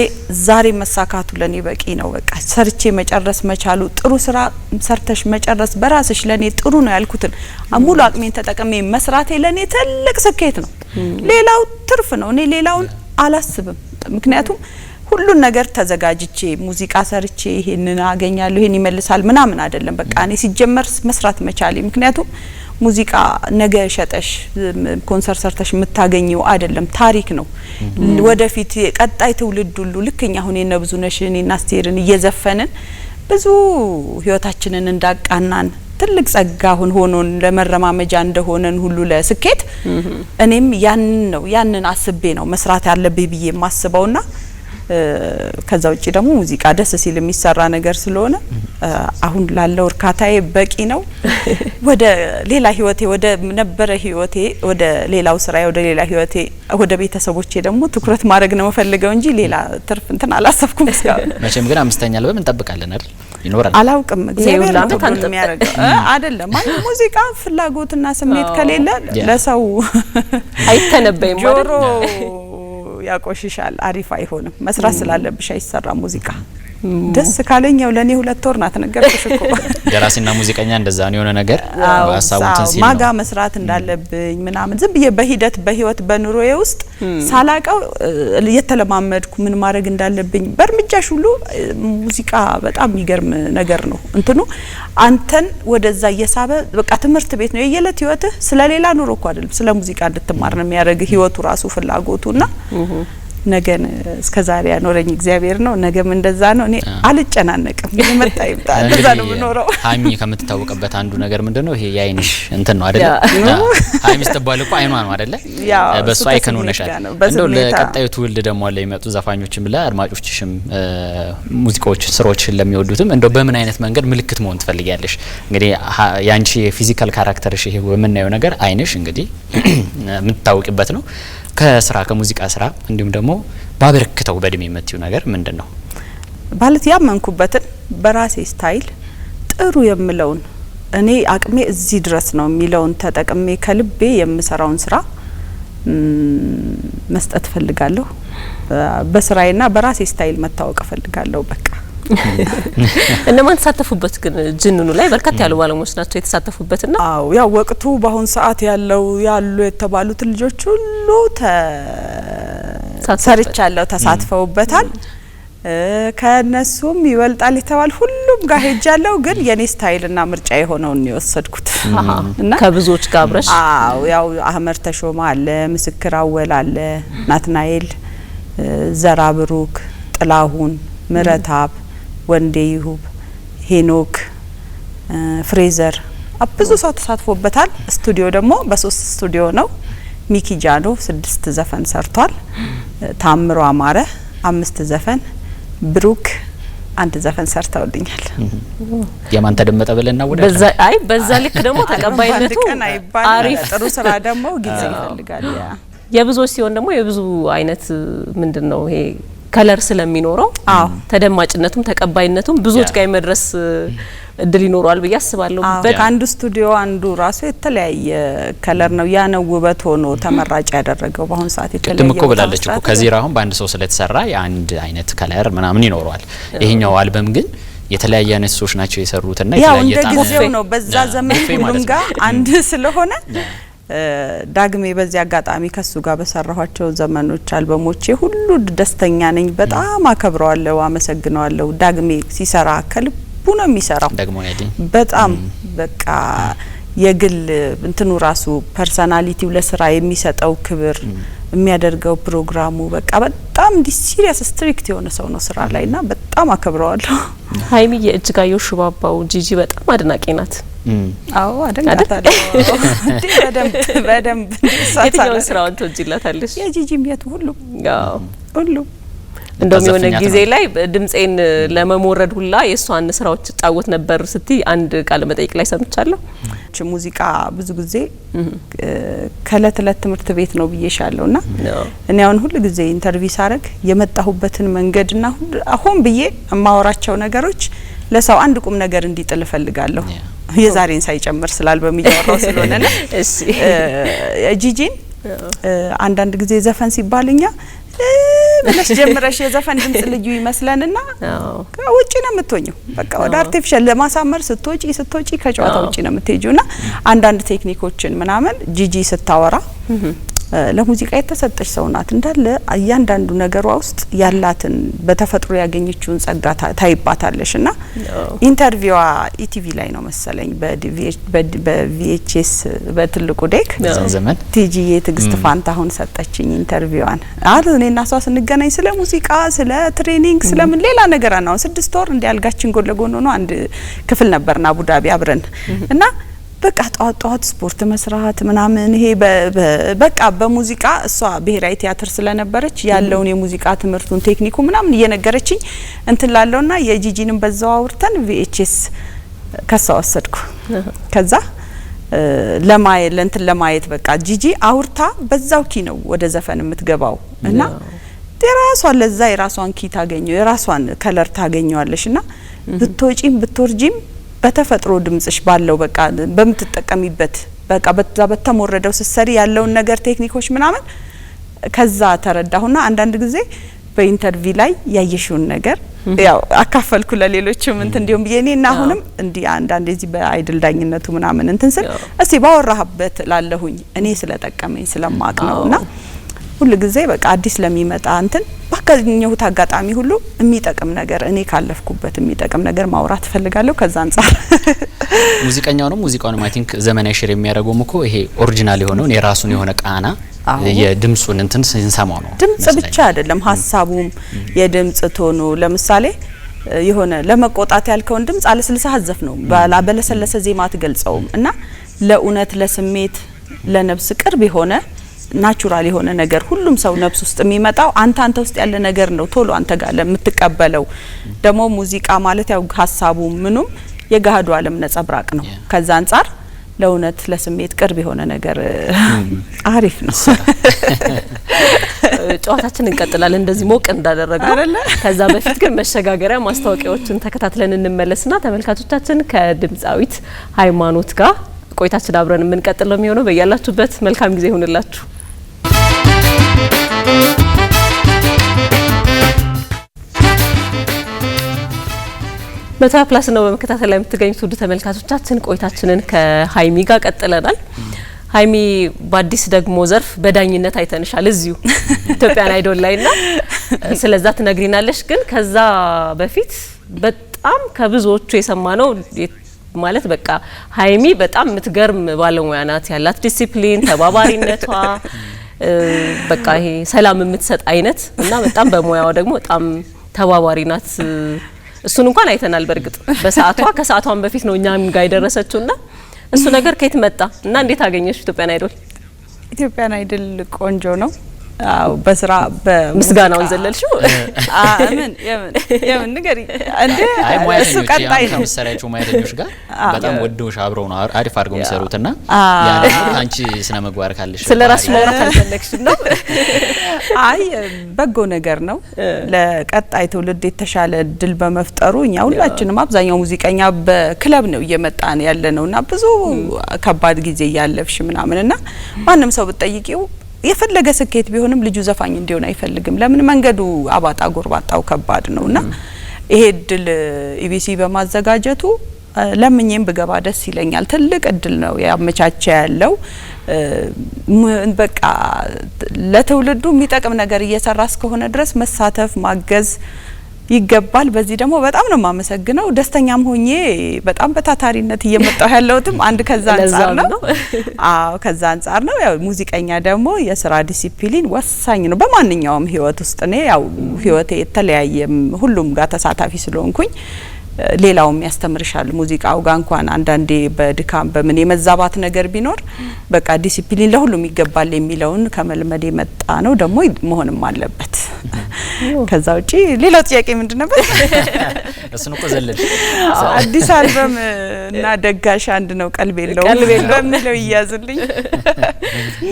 ዛሬ መሳካቱ ለኔ በቂ ነው በቃ ሰርቼ መጨረስ መቻሉ ጥሩ ስራ ሰርተሽ መጨረስ በራስሽ ለኔ ጥሩ ነው ያልኩትን ሙሉ አቅሜን ተጠቅሜ መስራቴ ለኔ ትልቅ ስኬት ነው ሌላው ትርፍ ነው እኔ ሌላውን አላስብም ምክንያቱም ሁሉን ነገር ተዘጋጅቼ ሙዚቃ ሰርቼ ይሄንን አገኛለሁ ይሄን ይመልሳል ምናምን አይደለም በቃ እኔ ሲጀመር መስራት መቻሌ ምክንያቱም ሙዚቃ ነገ ሸጠሽ ኮንሰርት ሰርተሽ የምታገኘው አይደለም ታሪክ ነው ወደፊት ቀጣይ ትውልድ ሁሉ ልክኛ ሆነ የነብዙ ነሽኔና አስቴርን እየዘፈንን ብዙ ህይወታችንን እንዳቃናን ትልቅ ጸጋ ሆኖን ለመረማመጃ እንደሆነን ሁሉ ለስኬት እኔም ያንን አስቤ ነው መስራት ያለብኝ ብዬ ማስበውና ከዛ ውጪ ደግሞ ሙዚቃ ደስ ሲል የሚሰራ ነገር ስለሆነ አሁን ላለው እርካታዬ በቂ ነው ወደ ሌላ ህይወቴ ወደ ነበረ ህይወቴ ወደ ሌላው ስራዬ ወደ ሌላ ህይወቴ ወደ ቤተሰቦቼ ደግሞ ትኩረት ማድረግ ነው ፈልገው እንጂ ሌላ ትርፍ እንትን አላሰብኩም እስካሁን መቼም ግን አምስተኛ አልበም እንጠብቃለን አይደል ይኖራል አላውቅም እግዚአብሔር ነው የሚያደርገው አይደለም አይ ሙዚቃ ፍላጎትና ስሜት ከሌለ ለሰው አይተነበይም ጆሮ ያቆሽሻል፣ አሪፍ አይሆንም። መስራት ስላለብሽ አይሰራም ሙዚቃ። ደስ ካለኛው ለኔ 2 ወር ናት ነገርኩሽ እኮ። ደራሲና ሙዚቀኛ እንደዛ ነው የሆነ ነገር በአሳቡትን ሲል ማጋ መስራት እንዳለብኝ ምናምን ዝም ብዬ በሂደት በህይወት በኑሮዬ ውስጥ ሳላቀው እየተለማመድኩ ምን ማድረግ እንዳለብኝ በእርምጃሽ ሁሉ ሙዚቃ በጣም የሚገርም ነገር ነው። እንትኑ አንተን ወደዛ እየሳበ በቃ ትምህርት ቤት ነው የየለት ህይወትህ። ስለሌላ ኑሮ እኮ አይደለም ስለ ሙዚቃ እንድትማር ነው የሚያደርግ ህይወቱ ራሱ ፍላጎቱና ነገን እስከዛሬ ያኖረኝ እግዚአብሔር ነው። ነገም እንደዛ ነው። እኔ አልጨናነቅም። ይመጣ ይምጣ እንደዛ ነው የምኖረው። ሀይሚ ከምትታወቅበት አንዱ ነገር ምንድነው ይሄ የአይንሽ እንትን ነው አይደለ? ሀይሚ ስትባል እኮ አይኗ ነው አይደለ? በሱ አይከን ሆነሻል። እንደው ለቀጣዩ ትውልድ ደግሞ ለሚመጡ ዘፋኞችም ለአድማጮችሽም ሙዚቃዎችን ስራዎችን ለሚወዱትም እንደው በምን አይነት መንገድ ምልክት መሆን ትፈልጊያለሽ? እንግዲህ ያንቺ ፊዚካል ካራክተርሽ ይሄ በምናየው ነገር አይንሽ እንግዲህ የምትታወቅበት ነው። ከስራ ከሙዚቃ ስራ እንዲሁም ደግሞ ባበረክተው በእድሜ የምትዩ ነገር ምንድነው? ማለት ያመንኩበትን በራሴ ስታይል ጥሩ የምለውን እኔ አቅሜ እዚህ ድረስ ነው የሚለውን ተጠቅሜ ከልቤ የምሰራውን ስራ መስጠት ፈልጋለሁ። በስራዬና በራሴ ስታይል መታወቅ ፈልጋለሁ። በቃ እነማን ተሳተፉበት ግን ጅንኑ ላይ በርካታ ያሉ ባለሙያዎች ናቸው የተሳተፉበትና አው ያው ወቅቱ በአሁን ሰዓት ያሉ የተባሉት ልጆች ሁሉ ሰርቻለሁ ተሳትፈውበታል። ከነሱም ይበልጣል የተባለ ሁሉም ጋር ሄጃለሁ። ግን የኔ ስታይልና ምርጫ የሆነው ነው የወሰድኩት እና ከብዙዎች ጋር አብረሽ አው ያው አህመድ ተሾማ አለ፣ ምስክር አወል አለ፣ ናትናኤል ዘራብሩክ፣ ጥላሁን ምረታብ፣ ወንዴ ይሁብ፣ ሄኖክ፣ ፍሬዘር ብዙ ሰው ተሳትፎበታል። ስቱዲዮ ደግሞ በ3 ስቱዲዮ ነው። ሚኪ ጃኖ 6 ዘፈን ሰርቷል። ታምሮ አማረ 5 ዘፈን፣ ብሩክ 1 ዘፈን ሰርተውልኛል። የማን ተደመጠ ብለና ወደ በዛ ልክ ደግሞ ተቀባይነቱ አሪፍ ጥሩ ስራ ደግሞ ጊዜ ይፈልጋል። የብዙዎች ሲሆን ደግሞ የብዙ አይነት ምንድነው ይሄ ከለር ስለሚኖረው ተደማጭነቱም ተቀባይነቱም ብዙዎች ጋር መድረስ እድል ይኖራል ብዬ አስባለሁ። በአንዱ ስቱዲዮ አንዱ ራሱ የተለያየ ከለር ነው ያነው ውበት ሆኖ ተመራጭ ያደረገው በአሁን ሰዓት የተለያየ ትምኮ ብላለች እኮ ከዚህ አሁን በአንድ ሰው ስለተሰራ የአንድ አይነት ከለር ምናምን ይኖራል። ይሄኛው አልበም ግን የተለያየ አይነት ሰዎች ናቸው የሰሩትና የተለያየ ጣም ነው ጊዜው ነው በዛ ዘመን ሁሉም ጋር አንድ ስለሆነ ዳግሜ በዚህ አጋጣሚ ከሱ ጋር በሰራኋቸው ዘመኖች አልበሞቼ ሁሉ ደስተኛ ነኝ። በጣም አከብረዋለሁ፣ አመሰግነዋለሁ። ዳግሜ ሲሰራ ከልቡ ነው የሚሰራው። በጣም በቃ የግል እንትኑ ራሱ ፐርሰናሊቲው ለስራ የሚሰጠው ክብር የሚያደርገው ፕሮግራሙ በቃ በጣም ሲሪየስ ስትሪክት የሆነ ሰው ነው ስራ ላይና በጣም አከብረዋለሁ። ሀይሚ የእጅጋየሁ ሽባባው ጂጂ በጣም አድናቂ ናት። አዎ አደንቃታለሁ። በደንብ የትኛውን ስራውን ትወጂላታለሽ? የጂጂም የቱ ሁሉ እንደውም የሆነ ጊዜ ላይ ድምጼን ለመሞረድ ሁላ የሷን ስራዎች ጫወት ነበር ስቲ አንድ ቃለ መጠይቅ ላይ ሰምቻለሁ። ሙዚቃ ብዙ ጊዜ ከእለት እለት ትምህርት ቤት ነው ብዬሻለሁና እኔ አሁን ሁሉ ጊዜ ኢንተርቪው ሳረግ የመጣሁበትን መንገድና አሁን ብዬ የማወራቸው ነገሮች ለሰው አንድ ቁም ነገር እንዲጥል ፈልጋለሁ። የዛሬን ሳይጨምር ስላልበም እያወራው ስለሆነ ነው። እሺ ጂጂን አንዳንድ ጊዜ ዘፈን ሲባልኛ ብለሽ ጀምረሽ የዘፈን ድምጽ ልዩ ይመስለንና ውጪ ነው የምትሆኚው። በቃ ወደ አርቲፊሻል ለማሳመር ስትወጪ ከጨዋታ ውጪ ነው የምትሄጂውና አንዳንድ ቴክኒኮችን ምናምን ጂጂ ስታወራ ለሙዚቃ የተሰጠች ሰው ናት። እንዳለ እያንዳንዱ ነገሯ ውስጥ ያላትን በተፈጥሮ ያገኘችውን ጸጋ ታይባታለሽና ኢንተርቪዋ ኢቲቪ ላይ ነው መሰለኝ በቪኤችኤስ በትልቁ ዴክ ዘመን ቲጂዬ ትግስት ፋንታሁን ሰጠችኝ ኢንተርቪዋን። እኔና እሷ ስንገናኝ ስለ ሙዚቃ ስለ ትሬኒንግ ስለምን ሌላ ነገር አናው 6 ወር እንዲያልጋችን ጎን ለጎን ሆኖ አንድ ክፍል ነበርና አቡዳቢ አብረን እና በቃ ጧት ስፖርት መስራት ምናምን ይሄ በቃ በሙዚቃ እሷ ብሔራዊ ቲያትር ስለነበረች ያለውን የሙዚቃ ትምህርቱን ቴክኒኩ ምናምን እየነገረችኝ እንትን ላለውና የጂጂንም በዛው አውርተን ቪኤችኤስ ከሷ ወሰድኩ። ከዛ ለማየት በቃ ጂጂ አውርታ በዛው ኪ ነው ወደ ዘፈን የምትገባው እና የራሷን ለዛ የራሷን ኪ ታገኘው የራሷን ከለር ታገኘዋለሽና ብትወጪም ብትወርጂም በተፈጥሮ ድምጽሽ ባለው በቃ በምትጠቀሚበት በቃ በተሞረደው ስሰሪ ያለውን ነገር ቴክኒኮች ምናምን ከዛ ተረዳሁና አንዳንድ ጊዜ በኢንተርቪው ላይ ያየሽውን ነገር ያው አካፈልኩ ለሌሎችም እንት እንዲሁም በየኔና አሁንም እንዲ አንዳንድ እዚህ በአይድል ዳኝነቱ ምናምን እንትን ስል እስቲ ባወራህበት ላለሁኝ እኔ ስለጠቀመኝ ስለማቅ ነውና ሁሉ ጊዜ በቃ አዲስ ለሚመጣ እንትን ባከኘሁት አጋጣሚ ሁሉ የሚጠቅም ነገር እኔ ካለፍኩበት የሚጠቅም ነገር ማውራት ፈልጋለሁ። ከዛ አንፃር ሙዚቀኛው ሙዚቃውን አይ ቲንክ ዘመናዊ ሼር የሚያደርገው እኮ ይሄ ኦሪጂናል የሆነውን የራሱን የሆነ ቃና የድምጹን እንትን ስንሰማው ነው። ድምጽ ብቻ አይደለም ሀሳቡም የድምጽ ቶኑ ለምሳሌ የሆነ ለመቆጣት ያልከውን ድምጽ አለስልሳ ሀዘፍ ነው በለሰለሰ ዜማ ትገልጸውም እና ለኡነት ለስሜት ለነፍስ ቅርብ የሆነ ናቹራል የሆነ ነገር ሁሉም ሰው ነፍስ ውስጥ የሚመጣው አንተ ውስጥ ያለ ነገር ነው ቶሎ አንተ ጋር ለምትቀበለው ደግሞ ሙዚቃ ማለት ያው ሀሳቡ ምኑም የጋሃዱ ዓለም ነጸብራቅ ነው። ከዛ አንፃር ለኡነት ለስሜት ቅርብ የሆነ ነገር አሪፍ ነው። ጨዋታችን እንቀጥላለን እንደዚህ ሞቅ እንዳደረገው አይደለ? ከዛ በፊት ግን መሸጋገሪያ ማስታወቂያዎችን ተከታትለን እንመለስና ተመልካቾቻችን ከድምጻዊት ሃይማኖት ጋር ቆይታችን አብረን የምንቀጥል ነው የሚሆነው። በያላችሁበት መልካም ጊዜ ይሁንላችሁ። መታ ፕላስ ነው በመከታተል ላይ የምትገኙት ውድ ተመልካቾቻችን። ቆይታችንን ከሀይሚ ጋር ቀጥለናል። ሀይሚ በአዲስ ደግሞ ዘርፍ በዳኝነት አይተንሻል እዚሁ ኢትዮጵያን አይዶል ላይና ስለዛ ትነግሪናለሽ። ግን ከዛ በፊት በጣም ከብዙዎቹ የሰማነው ማለት በቃ ሀይሚ በጣም የምትገርም ባለሙያ ናት። ያላት ዲሲፕሊን ተባባሪነቷ በቃ ይሄ ሰላም የምትሰጥ አይነት እና በጣም በሙያዋ ደግሞ በጣም ተባባሪ ናት። እሱን እንኳን አይተናል። በርግጥ በሰዓቷ ከሰዓቷን በፊት ነው እኛም ጋር የደረሰችውና እሱ ነገር ከየት መጣ እና እንዴት አገኘሽ ኢትዮጵያን አይዶል? ኢትዮጵያን አይዶል ቆንጆ ነው። አው በስራ በምስጋናውን ዘለልሽው የምን ንገሪ እንዴ እሱ ቀጣይ ነው መሰራቸው ማይደኞች ጋር በጣም ወደውሽ አብረው ነው አሪፍ አድርገው የሚሰሩትና ያን አንቺ ስነ ምግባር ካለሽ ስለራስ ማውራት አልፈለግሽ ነው? አይ በጎ ነገር ነው። ለቀጣይ ትውልድ የተሻለ ድል በመፍጠሩ እኛ ሁላችንም አብዛኛው ሙዚቀኛ በክለብ ነው እየመጣን ያለነውና ብዙ ከባድ ጊዜ ያለፍሽ ምናምንና ማንም ሰው ብትጠይቂው የፈለገ ስኬት ቢሆንም ልጁ ዘፋኝ እንዲሆን አይፈልግም። ለምን መንገዱ አባጣ ጎርባጣው ከባድ ነውና ይሄ እድል ኢቢሲ በማዘጋጀቱ ለምኝም ብገባ ደስ ይለኛል። ትልቅ እድል ነው ያመቻቸ ያለው በቃ ለትውልዱ የሚጠቅም ነገር እየሰራ እስከሆነ ድረስ መሳተፍ ማገዝ ይገባል። በዚህ ደግሞ በጣም ነው ማመሰግነው። ደስተኛም ሆኜ በጣም በታታሪነት እየመጣው ያለውትም አንድ ከዛ አንፃር ነው። አዎ ከዛ አንፃር ነው። ያው ሙዚቀኛ ደግሞ የስራ ዲሲፕሊን ወሳኝ ነው በማንኛውም ህይወት ውስጥ። እኔ ያው ህይወቴ የተለያየም ሁሉም ጋር ተሳታፊ ስለሆንኩኝ ሌላውም ያስተምርሻል። ሙዚቃው ጋር እንኳን አንዳንዴ በድካም በምን የመዛባት ነገር ቢኖር በቃ ዲሲፕሊን ለሁሉም ይገባል የሚለውን ከመልመድ የመጣ ነው። ደግሞ መሆንም አለበት። ከዛ ውጪ ሌላው ጥያቄ ምንድን ነበር? እሱን እኮ ዘለልሽ። አዲስ አልበም እና ደጋሽ አንድ ነው ቀልቤለው በሚለው ይያዝልኝ።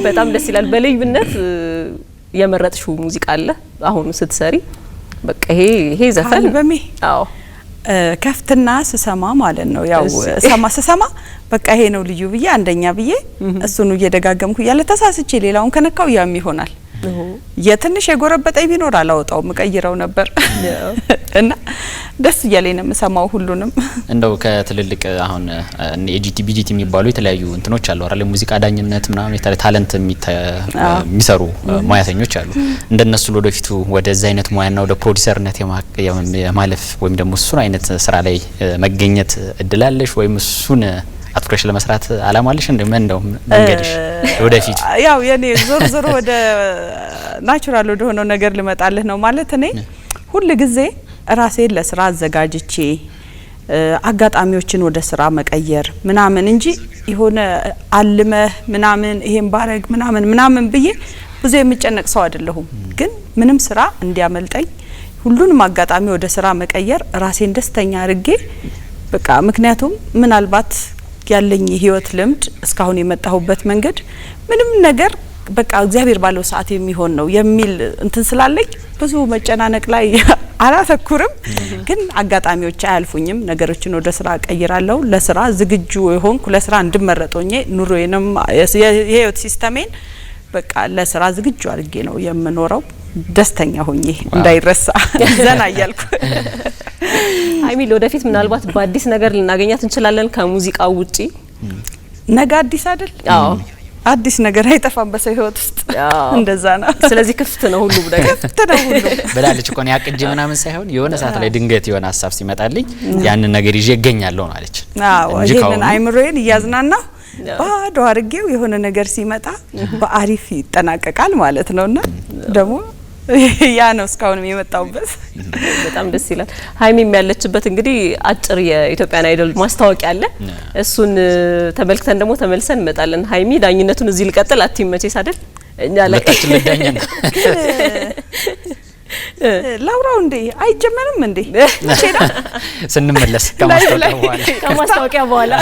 በጣም ደስ ይላል። በልዩነት የመረጥሽው ሙዚቃ አለ አሁን ስትሰሪ? በቃ ይሄ ዘፈን አልበሜ አዎ ከፍትና ስሰማ ማለት ነው። ያው ስሰማ በቃ ይሄ ነው ልዩ ብዬ አንደኛ ብዬ እሱን እየደጋገምኩ ያለ ተሳስቼ ሌላውን ከነካው ያም ይሆናል። የትንሽ የጎረበጠኝ ቢኖር አላወጣው መቀይረው ነበር እና ደስ እያለኝ ነው የምሰማው ሁሉንም። እንደው ከትልልቅ አሁን ኤጂቲ ቢጂቲ የሚባሉ የተለያዩ እንትኖች አሉ አይደል? ሙዚቃ ዳኝነት ምናምን ታለንት የሚሰሩ ሙያተኞች አሉ። እንደነሱ ወደፊቱ ወደዛ አይነት ሙያና ወደ ፕሮዲዩሰርነት የማለፍ ወይም ደግሞ እሱን አይነት ስራ ላይ መገኘት እድላለሽ ወይም እሱን አትኩረሽ ለመስራት አላማለሽ? እንደው መንገድሽ ወደፊት ያው የኔ ዞር ወደ ናቹራል ወደ ሆነው ነገር ልመጣልህ ነው ማለት እኔ ሁሉ ጊዜ ራሴን ለስራ አዘጋጅቼ አጋጣሚዎችን ወደ ስራ መቀየር ምናምን እንጂ የሆነ አልመህ ምናምን ይሄን ባረግ ምናምን ብዬ ብዙ የሚጨነቅ ሰው አይደለሁም። ግን ምንም ስራ እንዲያመልጠኝ ሁሉንም አጋጣሚ ወደ ስራ መቀየር ራሴን ደስተኛ አድርጌ በቃ ምክንያቱም ምናልባት ያለኝ ህይወት ልምድ እስካሁን የመጣሁበት መንገድ ምንም ነገር በቃ እግዚአብሔር ባለው ሰዓት የሚሆን ነው የሚል እንትን ስላለኝ ብዙ መጨናነቅ ላይ አላተኩርም። ግን አጋጣሚዎች አያልፉኝም። ነገሮችን ወደ ስራ ቀይራለሁ። ለስራ ዝግጁ ሆንኩ ለስራ እንድመረጦኝ ኑሮዬንም የህይወት ሲስተሜን በቃ ለስራ ዝግጁ አድርጌ ነው የምኖረው ደስተኛ ሆኜ እንዳይረሳ ዘና እያልኩ ሀይሚ ለወደፊት ምናልባት በአዲስ ነገር ልናገኛት እንችላለን ከሙዚቃው ውጪ ነገ አዲስ አይደል አዎ አዲስ ነገር አይጠፋም በሰው ህይወት ውስጥ እንደዛ ነው ስለዚህ ክፍት ነው ሁሉ ነገር ክፍት ነው ሁሉ በላልች እኮ ነው ያቅጄ ምናምን ሳይሆን የሆነ ሰዓት ላይ ድንገት የሆነ ሐሳብ ሲመጣልኝ ያንን ነገር ይዤ እገኛለሁ ማለች አዎ ይሄንን አይምሮዬን እያዝናናው ባዶ አርጌው የሆነ ነገር ሲመጣ በአሪፍ ይጠናቀቃል ማለት ነውና ደግሞ ያ ነው እስካሁን የመጣውበት በጣም ደስ ይላል ሀይሚም ያለችበት እንግዲህ አጭር የኢትዮጵያን አይዶል ማስታወቂያ አለ እሱን ተመልክተን ደግሞ ተመልሰን እንመጣለን ሀይሚ ዳኝነቱን እዚህ ልቀጥል አትመቼስ አይደል እኛ ላይ ለዳኝና ላውራው እንዴ አይጀመርም እንዴ እቺና ስንመለስ ከማስታወቂያ በኋላ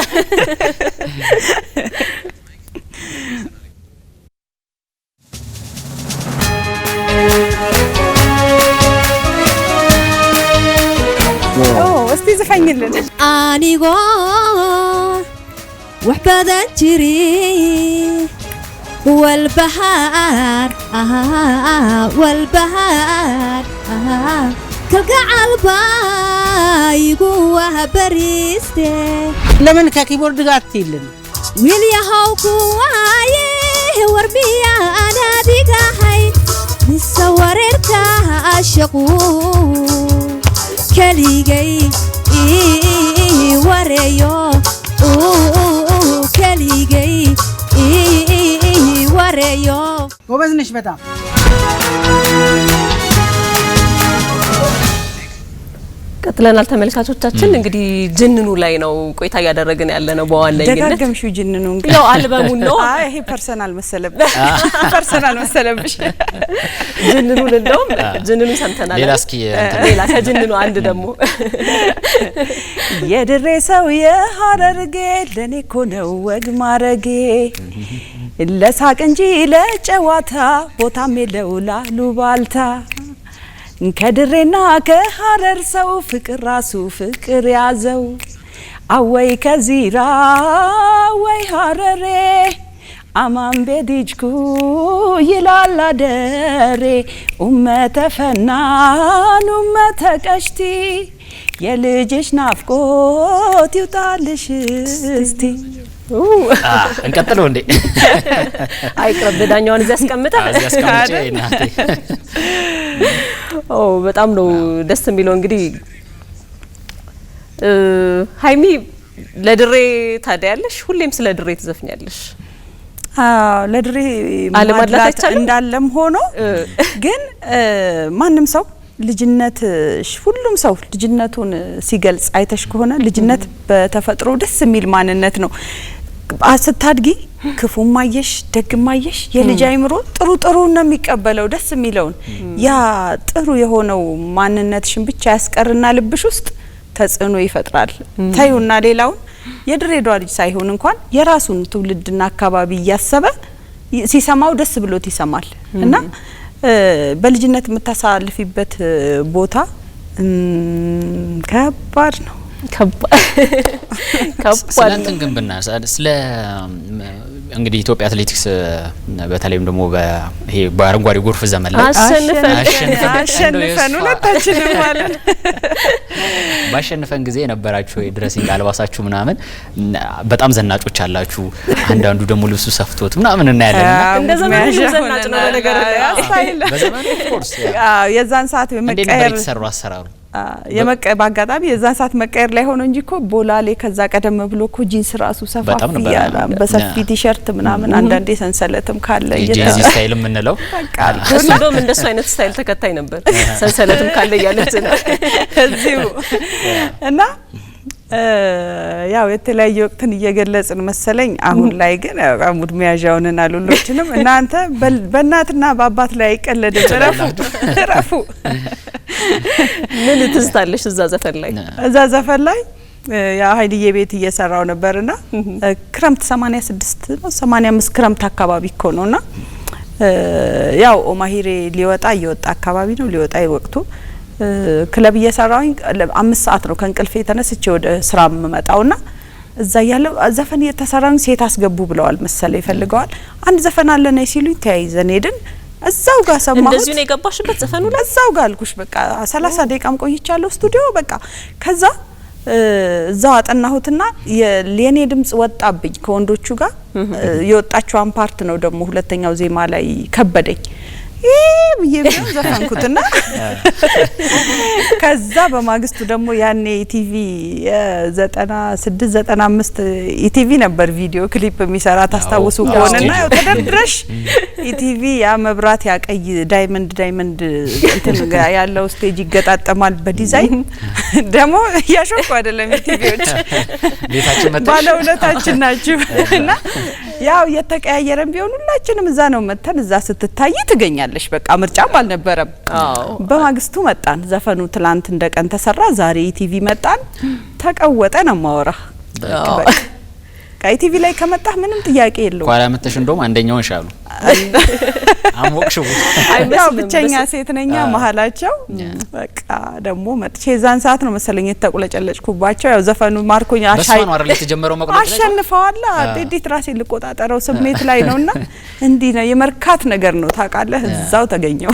እስቲ ዘፈኝልን አኒጎ وحبذا جري والبحر والبحر كالقعال بايقو وهبريستي لمن كيبورد قاتيلن ويليا هاوكو وايه وربيا انا ديقا هاي نسوريركا عاشقو كليجي وريو كليجي وريو ጎበዝነሽ በጣም ቀጥለናል ተመልካቾቻችን እንግዲህ ጅንኑ ላይ ነው ቆይታ ያደረግን ያለ ነው በዋለኝነት ደጋገምሹ ጅንኑ እንግዲህ ያው አልበሙን ነው አይ ይሄ ፐርሰናል መሰለብሽ ፐርሰናል መሰለብሽ ጅንኑን እንደውም ጅንኑ ሰምተናል ሌላ ከጅንኑ አንድ ደግሞ የድሬ ሰው የሐረርጌ ለኔ እኮ ነው ወግ ማረጌ ለሳቅ እንጂ ለጨዋታ ቦታም የለው ላሉባልታ ከድሬና ከሐረር ሰው ፍቅር ራሱ ፍቅር ያዘው አወይ ከዚራ ወይ ሐረሬ አማን ቤዲጅኩ ይላል አደሬ ኡመተ ፈናን ኡመተ ቀሽቲ የልጅሽ ናፍቆት ይውጣልሽ እስቲ እንቀጥለው እንዴ አይቅርብ ዳኛውን እዚህ አስቀምጣ እናቴ በጣም ነው ደስ የሚለው እንግዲህ ሀይሚ ለድሬ ታዲያለሽ ሁሌም ስለ ድሬ ትዘፍኛለሽ ለድሬ ማድላት እንዳለም ሆኖ ግን ማንም ሰው ልጅነት ሁሉም ሰው ልጅነቱን ሲገልጽ አይተሽ ከሆነ ልጅነት በተፈጥሮ ደስ የሚል ማንነት ነው አስታድጊ ክፉም ማየሽ ደግም ማየሽ የልጅ አይምሮ ጥሩ ጥሩ ነው የሚቀበለው ደስ የሚለውን ያ ጥሩ የሆነው ማንነትሽን ብቻ ያስቀርና ልብሽ ውስጥ ተጽዕኖ ይፈጥራል ታዩና ሌላውን የድሬዳዋ ልጅ ሳይሆን እንኳን የራሱን ትውልድና አካባቢ ያሰበ ሲሰማው ደስ ብሎት ይሰማል እና በልጅነት የምታሳልፊበት ቦታ ከባድ ነው ከባድ ነው ግን ስለ እንግዲህ ኢትዮጵያ አትሌቲክስ በተለይም ደግሞ በይሄ በአረንጓዴ ጎርፍ ዘመን ላይ አሸንፈን ሁለታችንም ማለት ባሸንፈን ጊዜ የነበራችሁ የድሬሲንግ አልባሳችሁ ምናምን በጣም ዘናጮች አላችሁ አንዳንዱ ደግሞ ልብሱ ሰፍቶት ምናምን እናያለን እንደዛ ነው ዘናጭ ነው ነገር በዘመኑ ኦፍኮርስ የዛን ሰዓት በመቀየር ተሰሩ አሰራሩ በአጋጣሚ የዛን ሰዓት መቀየር ላይ ሆኖ እንጂ እኮ ቦላሌ ከዛ ቀደም ብሎ እኮ ጂንስ ራሱ ሰፋፊ ያለ በሰፊ ቲሸርት ምናምን አንዳንዴ ሰንሰለትም ካለ የጂንስ ስታይል ምንለው እሱ ደግሞ እንደሱ አይነት ስታይል ተከታይ ነበር ሰንሰለትም ካለ ያለች ነው እዚሁ እና ያው የተለያየ ወቅትን እየገለጽን መሰለኝ አሁን ላይ ግን አሙድ ሚያዣውንና ሉሎችንም እናንተ በእናትና በአባት ላይ አይቀለድም ረፉ ምን ትዝታለሽ እዛ ዘፈን ላይ ያ ሀይልዬ ቤት እየሰራው ነበርና ክረምት 86 ነው 85 ክረምት አካባቢ እኮ ነውና ያው ኦማሂሬ ሊወጣ እየወጣ አካባቢ ነው ሊወጣ ወቅቱ ክለብ እየሰራውኝ 5 ሰዓት ነው ከእንቅልፌ ተነስቼ ወደ ስራ መጣውና እዛ ያለው ዘፈን የተሰራን ሴት አስገቡ ብለዋል መሰለኝ ይፈልገዋል አንድ ዘፈን አለ ነይ ሲሉ ተያይዘን ሄድን እዛው ጋር ሰማሁት እንደዚህ ነው የገባሽበት ዘፈኑ ላይ እዛው ጋር አልኩሽ በቃ 30 ደቂቃም ቆይቻለሁ ስቱዲዮ በቃ ከዛ እዛው አጠናሁትና የኔ ድምጽ ወጣብኝ ከወንዶቹ ጋር የወጣችው ፓርት ነው ደግሞ ሁለተኛው ዜማ ላይ ከበደኝ ይብየም ዘፈንኩትና ከዛ በማግስቱ ደግሞ ያኔ ኢቲቪ 96 95 ኢቲቪ ነበር ቪዲዮ ክሊፕ የሚሰራ ታስታውሱ ከሆነና ተደርድረሽ ኢቲቪ ያ መብራት ያቀይ ዳይመንድ እንትን ያለው ስቴጅ ይገጣጠማል በዲዛይን ደግሞ ያሾኩ አይደለም ኢቲቪዎች ቤታችን መጣ ባለውለታችን ናችሁ እና ያው የተቀያየረን ቢሆን ሁላችንም እዛ ነው መተን እዛ ስትታይ ትገኛለሽ በቃ ምርጫም አልነበረም በማግስቱ መጣን ዘፈኑ ትላንት እንደቀን ተሰራ ዛሬ ኢቲቪ መጣን ተቀወጠ ነው ማወራ ኢቲቪ ላይ ከመጣህ ምንም ጥያቄ የለውም ኳላ መተሽ እንደውም አንደኛውን ሻሉ አሞቅሽው ያው ብቸኛ ሴት ነኛ መሐላቸው በቃ ደግሞ መጥቼ ዛን ሰዓት ነው መሰለኝ የተቆለጨለጭኩባቸው ያው ዘፈኑ ማርኮኛ አሻይ ነው አይደል የተጀመረው መቆለጭ አሸንፈዋል እንዴት ራሴ ልቆጣጠረው ስሜት ላይ ነውና እንዲህ ነው የመርካት ነገር ነው ታውቃለህ እዛው ተገኘው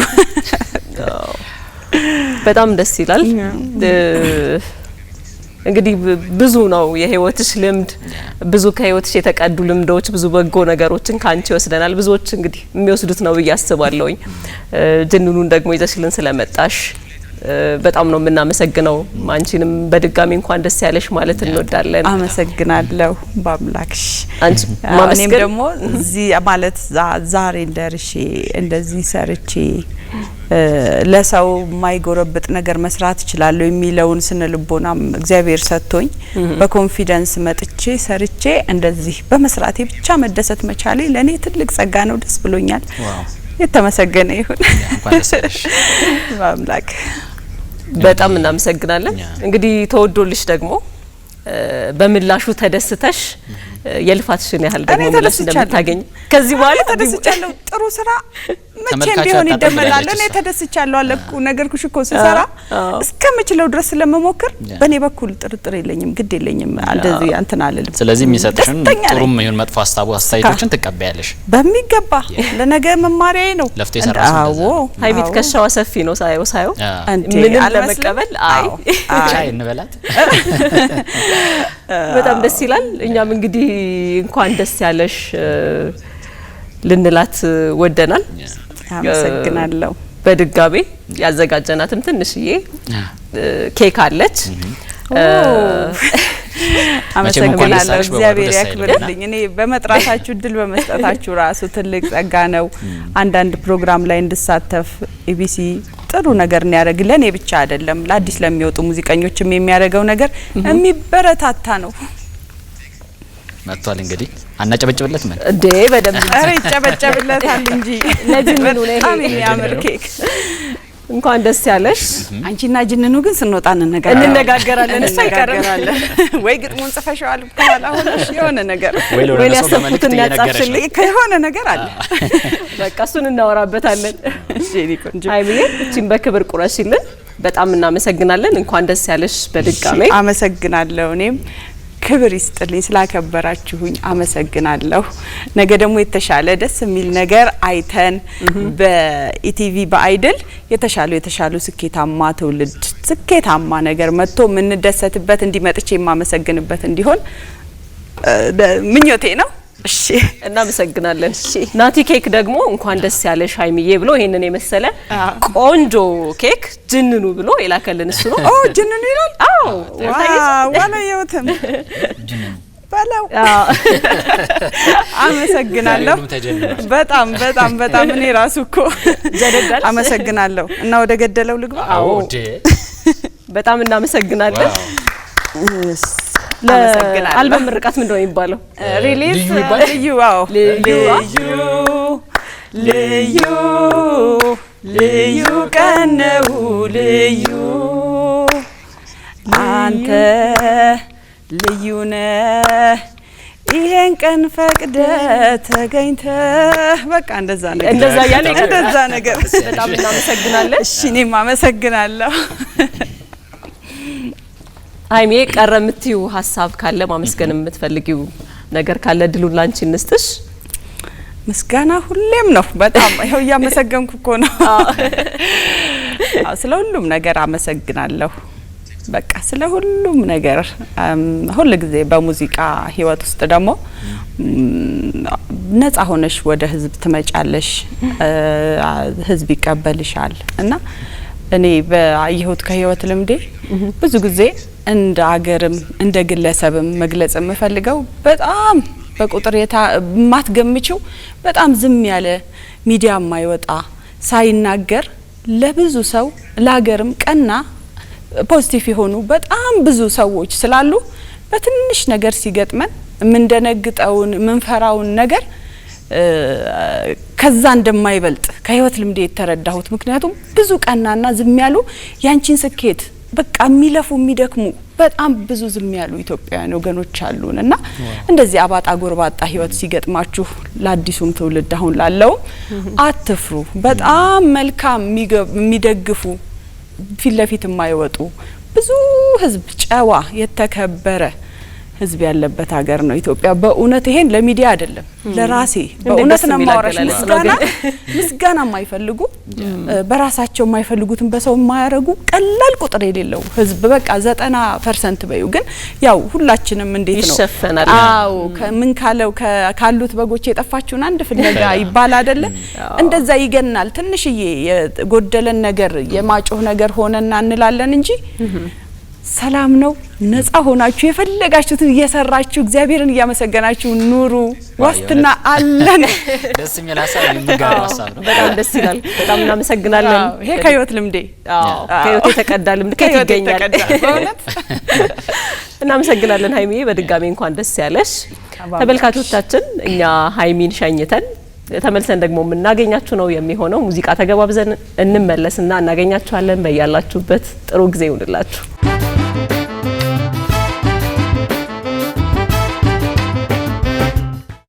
በጣም ደስ ይላል እንግዲህ ብዙ ነው የህይወትሽ ልምድ ብዙ ከህይወትሽ የተቀዱ ልምዶች ብዙ በጎ ነገሮችን ካንቺ ወስደናል ብዙዎች እንግዲህ የሚወስዱት ነው በያስባለሁኝ ጅንኑን ደግሞ ይዘሽልን ስለመጣሽ በጣም ነው የምናመሰግነው አንቺንም በድጋሚ እንኳን ደስ ያለሽ ማለት እንወዳለን አመሰግናለሁ ባምላክሽ አንቺ እኔም ደግሞ እዚህ ማለት ዛሬ እንደርሼ እንደዚህ ሰርቼ ለሰው ማይጎረብጥ ነገር መስራት ይችላልው የሚለውን ስነልቦናም እግዚአብሔር ሰጥቶኝ በኮንፊደንስ መጥቼ ሰርቼ እንደዚህ በመስራቴ ብቻ መደሰት መቻሌ ለኔ ትልቅ ጸጋ ነው ደስ ብሎኛል የተመሰገነ ይሁን ባምላክ በጣም እናመሰግናለን እንግዲህ ተወዶልሽ ደግሞ በምላሹ ተደስተሽ የልፋትሽን ያህል ደግሞ ማለት እንደምታገኝ ከዚህ በኋላ ተደስቻለሁ ጥሩ ስራ መቼም ቢሆን ይደመላል እኔ ተደስቻለሁ አለኩ ነገርኩሽ እኮ ስሰራ እስከምችለው ድረስ ለመሞከር በኔ በኩል ጥርጥር የለኝም ግድ የለኝም እንደዚህ አንተና አለልም ስለዚህ የሚሰጥሽን ጥሩም ይሁን መጥፎ አስተያየቶችን ትቀበያለሽ በሚገባ ለነገ መማሪያዬ ነው ለፍቴ ሰራሽ አዎ ሃይቢት ከሻዋ ሰፊ ነው ሳይው ምንም ለመቀበል አይ ቻይ እንበላት በጣም ደስ ይላል እኛም እንግዲህ እንኳን ደስ ያለሽ ልንላት ወደናል አመሰግናለሁ በድጋሜ ያዘጋጀናትም ትንሽዬ ኬክ አለች አመሰግናለሁ እግዚአብሔር ያክብርልኝ እኔ በመጥራታችሁ ድል በመስጠታችሁ ራሱ ትልቅ ጸጋ ነው አንዳንድ ፕሮግራም ላይ እንድሳተፍ ኢቢሲ ጥሩ ነገር ነው ያደርግልን እኔ ብቻ አይደለም ለአዲስ ለሚወጡ ሙዚቀኞችም የሚያደርገው ነገር የሚበረታታ ነው መጥቷል እንግዲህ አናጨበጭብለት ምን እንዴ በደንብ አሬ ጨበጨብለታል እንጂ ለጅንኑ ነው ይሄ የሚያምር ኬክ እንኳን ደስ ያለሽ አንቺና ጅንኑ ግን ስንወጣ እንነጋገራለን እሱ ይቀርባል ወይ ግጥሙን ጽፈሽዋል በኋላ ሆነሽ የሆነ ነገር ወይ ያሰብኩትን ያጻፍሽልኝ ከሆነ ነገር አለ በቃ እሱን እናወራበታለን እሺ ሊቆንጆ አይብዬ እቺን በክብር ቁረሽልን በጣም እናመሰግናለን እንኳን ደስ ያለሽ በድጋሜ አመሰግናለሁ እኔም ክብር ይስጥልኝ ስላከበራችሁኝ አመሰግናለሁ ነገ ደግሞ የተሻለ ደስ የሚል ነገር አይተን በኢቲቪ በአይድል የተሻሉ ስኬታማ ትውልድ ስኬታማ ነገር መጥቶ ምን ደሰትበት እንዲመጥቼ የማመሰግንበት እንዲሆን ምኞቴ ነው እሺ እናመሰግናለን ናቲ ኬክ ደግሞ እንኳን ደስ ያለሽ ሃይሚዬ ብሎ ይሄንን የመሰለ ቆንጆ ኬክ ጅንኑ ብሎ የላከልን እሱ ነው ጅንኑ ይላል አዎ ዋላ የውትም ባላው አመሰግናለሁ በጣም እኔ ራሱ እኮ ዘደዳል አመሰግናለሁ እና ወደ ገደለው ልግባ አዎ በጣም እናመሰግናለን ለአልበም ምርቃት ምንድነው የሚባለው ሪሊዝ ልዩ ቀነው ልዩ አንተ ልዩ ነህ ይሄን ቀን ፈቅደ ተገኝተ በቃ እንደዛ ነገር በጣም እናመሰግናለን እሺ እኔም አመሰግናለሁ ሀይሚ ቀረ የምትዩ ሀሳብ ካለ ማመስገን የምትፈልጊው ነገር ካለ ድሉን ላንቺ እንስጥሽ። ምስጋና ሁሌም ነው። በጣም ይሄው እያመሰገንኩ እኮ ነው። ስለ ሁሉም ነገር አመሰግናለሁ። በቃ ስለ ሁሉም ነገር ሁሉ ጊዜ በሙዚቃ ህይወት ውስጥ ደግሞ ነፃ ሆነሽ ወደ ህዝብ ትመጫለሽ፣ ህዝብ ይቀበልሻል እና እኔ በአየሁት ከህይወት ልምዴ ብዙ ጊዜ እንደ አገርም እንደ ግለሰብም መግለጽ የምፈልገው በጣም በቁጥር ማትገምጪው በጣም ዝም ያለ ሚዲያ የማይወጣ ሳይናገር ለብዙ ሰው ለሀገርም ቀና ፖዚቲቭ የሆኑ በጣም ብዙ ሰዎች ስላሉ በትንሽ ነገር ሲገጥመን ምንደነግጠውን ምንፈራውን ነገር ከዛ እንደማይበልጥ ከህይወት ልምዴ የተረዳሁት። ምክንያቱም ብዙ ቀናና ዝም ያሉ ያንቺን ስኬት በቃ የሚለፉ የሚደክሙ በጣም ብዙ ዝም ያሉ ኢትዮጵያውያን ወገኖች አሉን እና እንደዚህ አባጣ ጎርባጣ ህይወት ሲገጥማችሁ ለአዲሱም ትውልድ አሁን ላለው አትፍሩ። በጣም መልካም የሚደግፉ ፊት ለፊት የማይወጡ ብዙ ህዝብ ጨዋ የተከበረ ህዝብ ያለበት ሀገር ነው ኢትዮጵያ። በእውነት ይሄን ለሚዲያ አይደለም ለራሴ በእውነት ነው ማወራሽ። ምስጋና የማይፈልጉ በራሳቸው የማይፈልጉትን በሰው የማያረጉ ቀላል ቁጥር የሌለው ህዝብ በቃ 90% በዩ ግን ያው ሁላችንም እንዴት ነው ይሸፈናል። አዎ ከምን ካለው ካሉት በጎች የጠፋችውን አንድ ፍለጋ ይባል አይደለ? እንደዛ ይገናል። ትንሽዬ የጎደለን ነገር የማጮህ ነገር ሆነና እንላለን እንጂ ሰላም ነው። ነፃ ሆናችሁ የፈለጋችሁትን እየሰራችሁ እግዚአብሔርን እያመሰገናችሁ ኑሩ። ዋስትና አለን። ደስ የሚል ሀሳብ የሚጋራ ሀሳብ ነው። በጣም ደስ ይላል። በጣም እናመሰግናለን። ይሄ ከህይወት ልምዴ ከህይወት የተቀዳ ልምድ ከየት ይገኛል? በእውነት እናመሰግናለን ሀይሚ። በድጋሚ እንኳን ደስ ያለሽ። ተመልካቾቻችን እኛ ሀይሚን ሸኝተን ተመልሰን ደግሞ የምናገኛችሁ ነው የሚሆነው። ሙዚቃ ተገባብዘን እንመለስና እናገኛችኋለን። በያላችሁበት ጥሩ ጊዜ ይሁንላችሁ።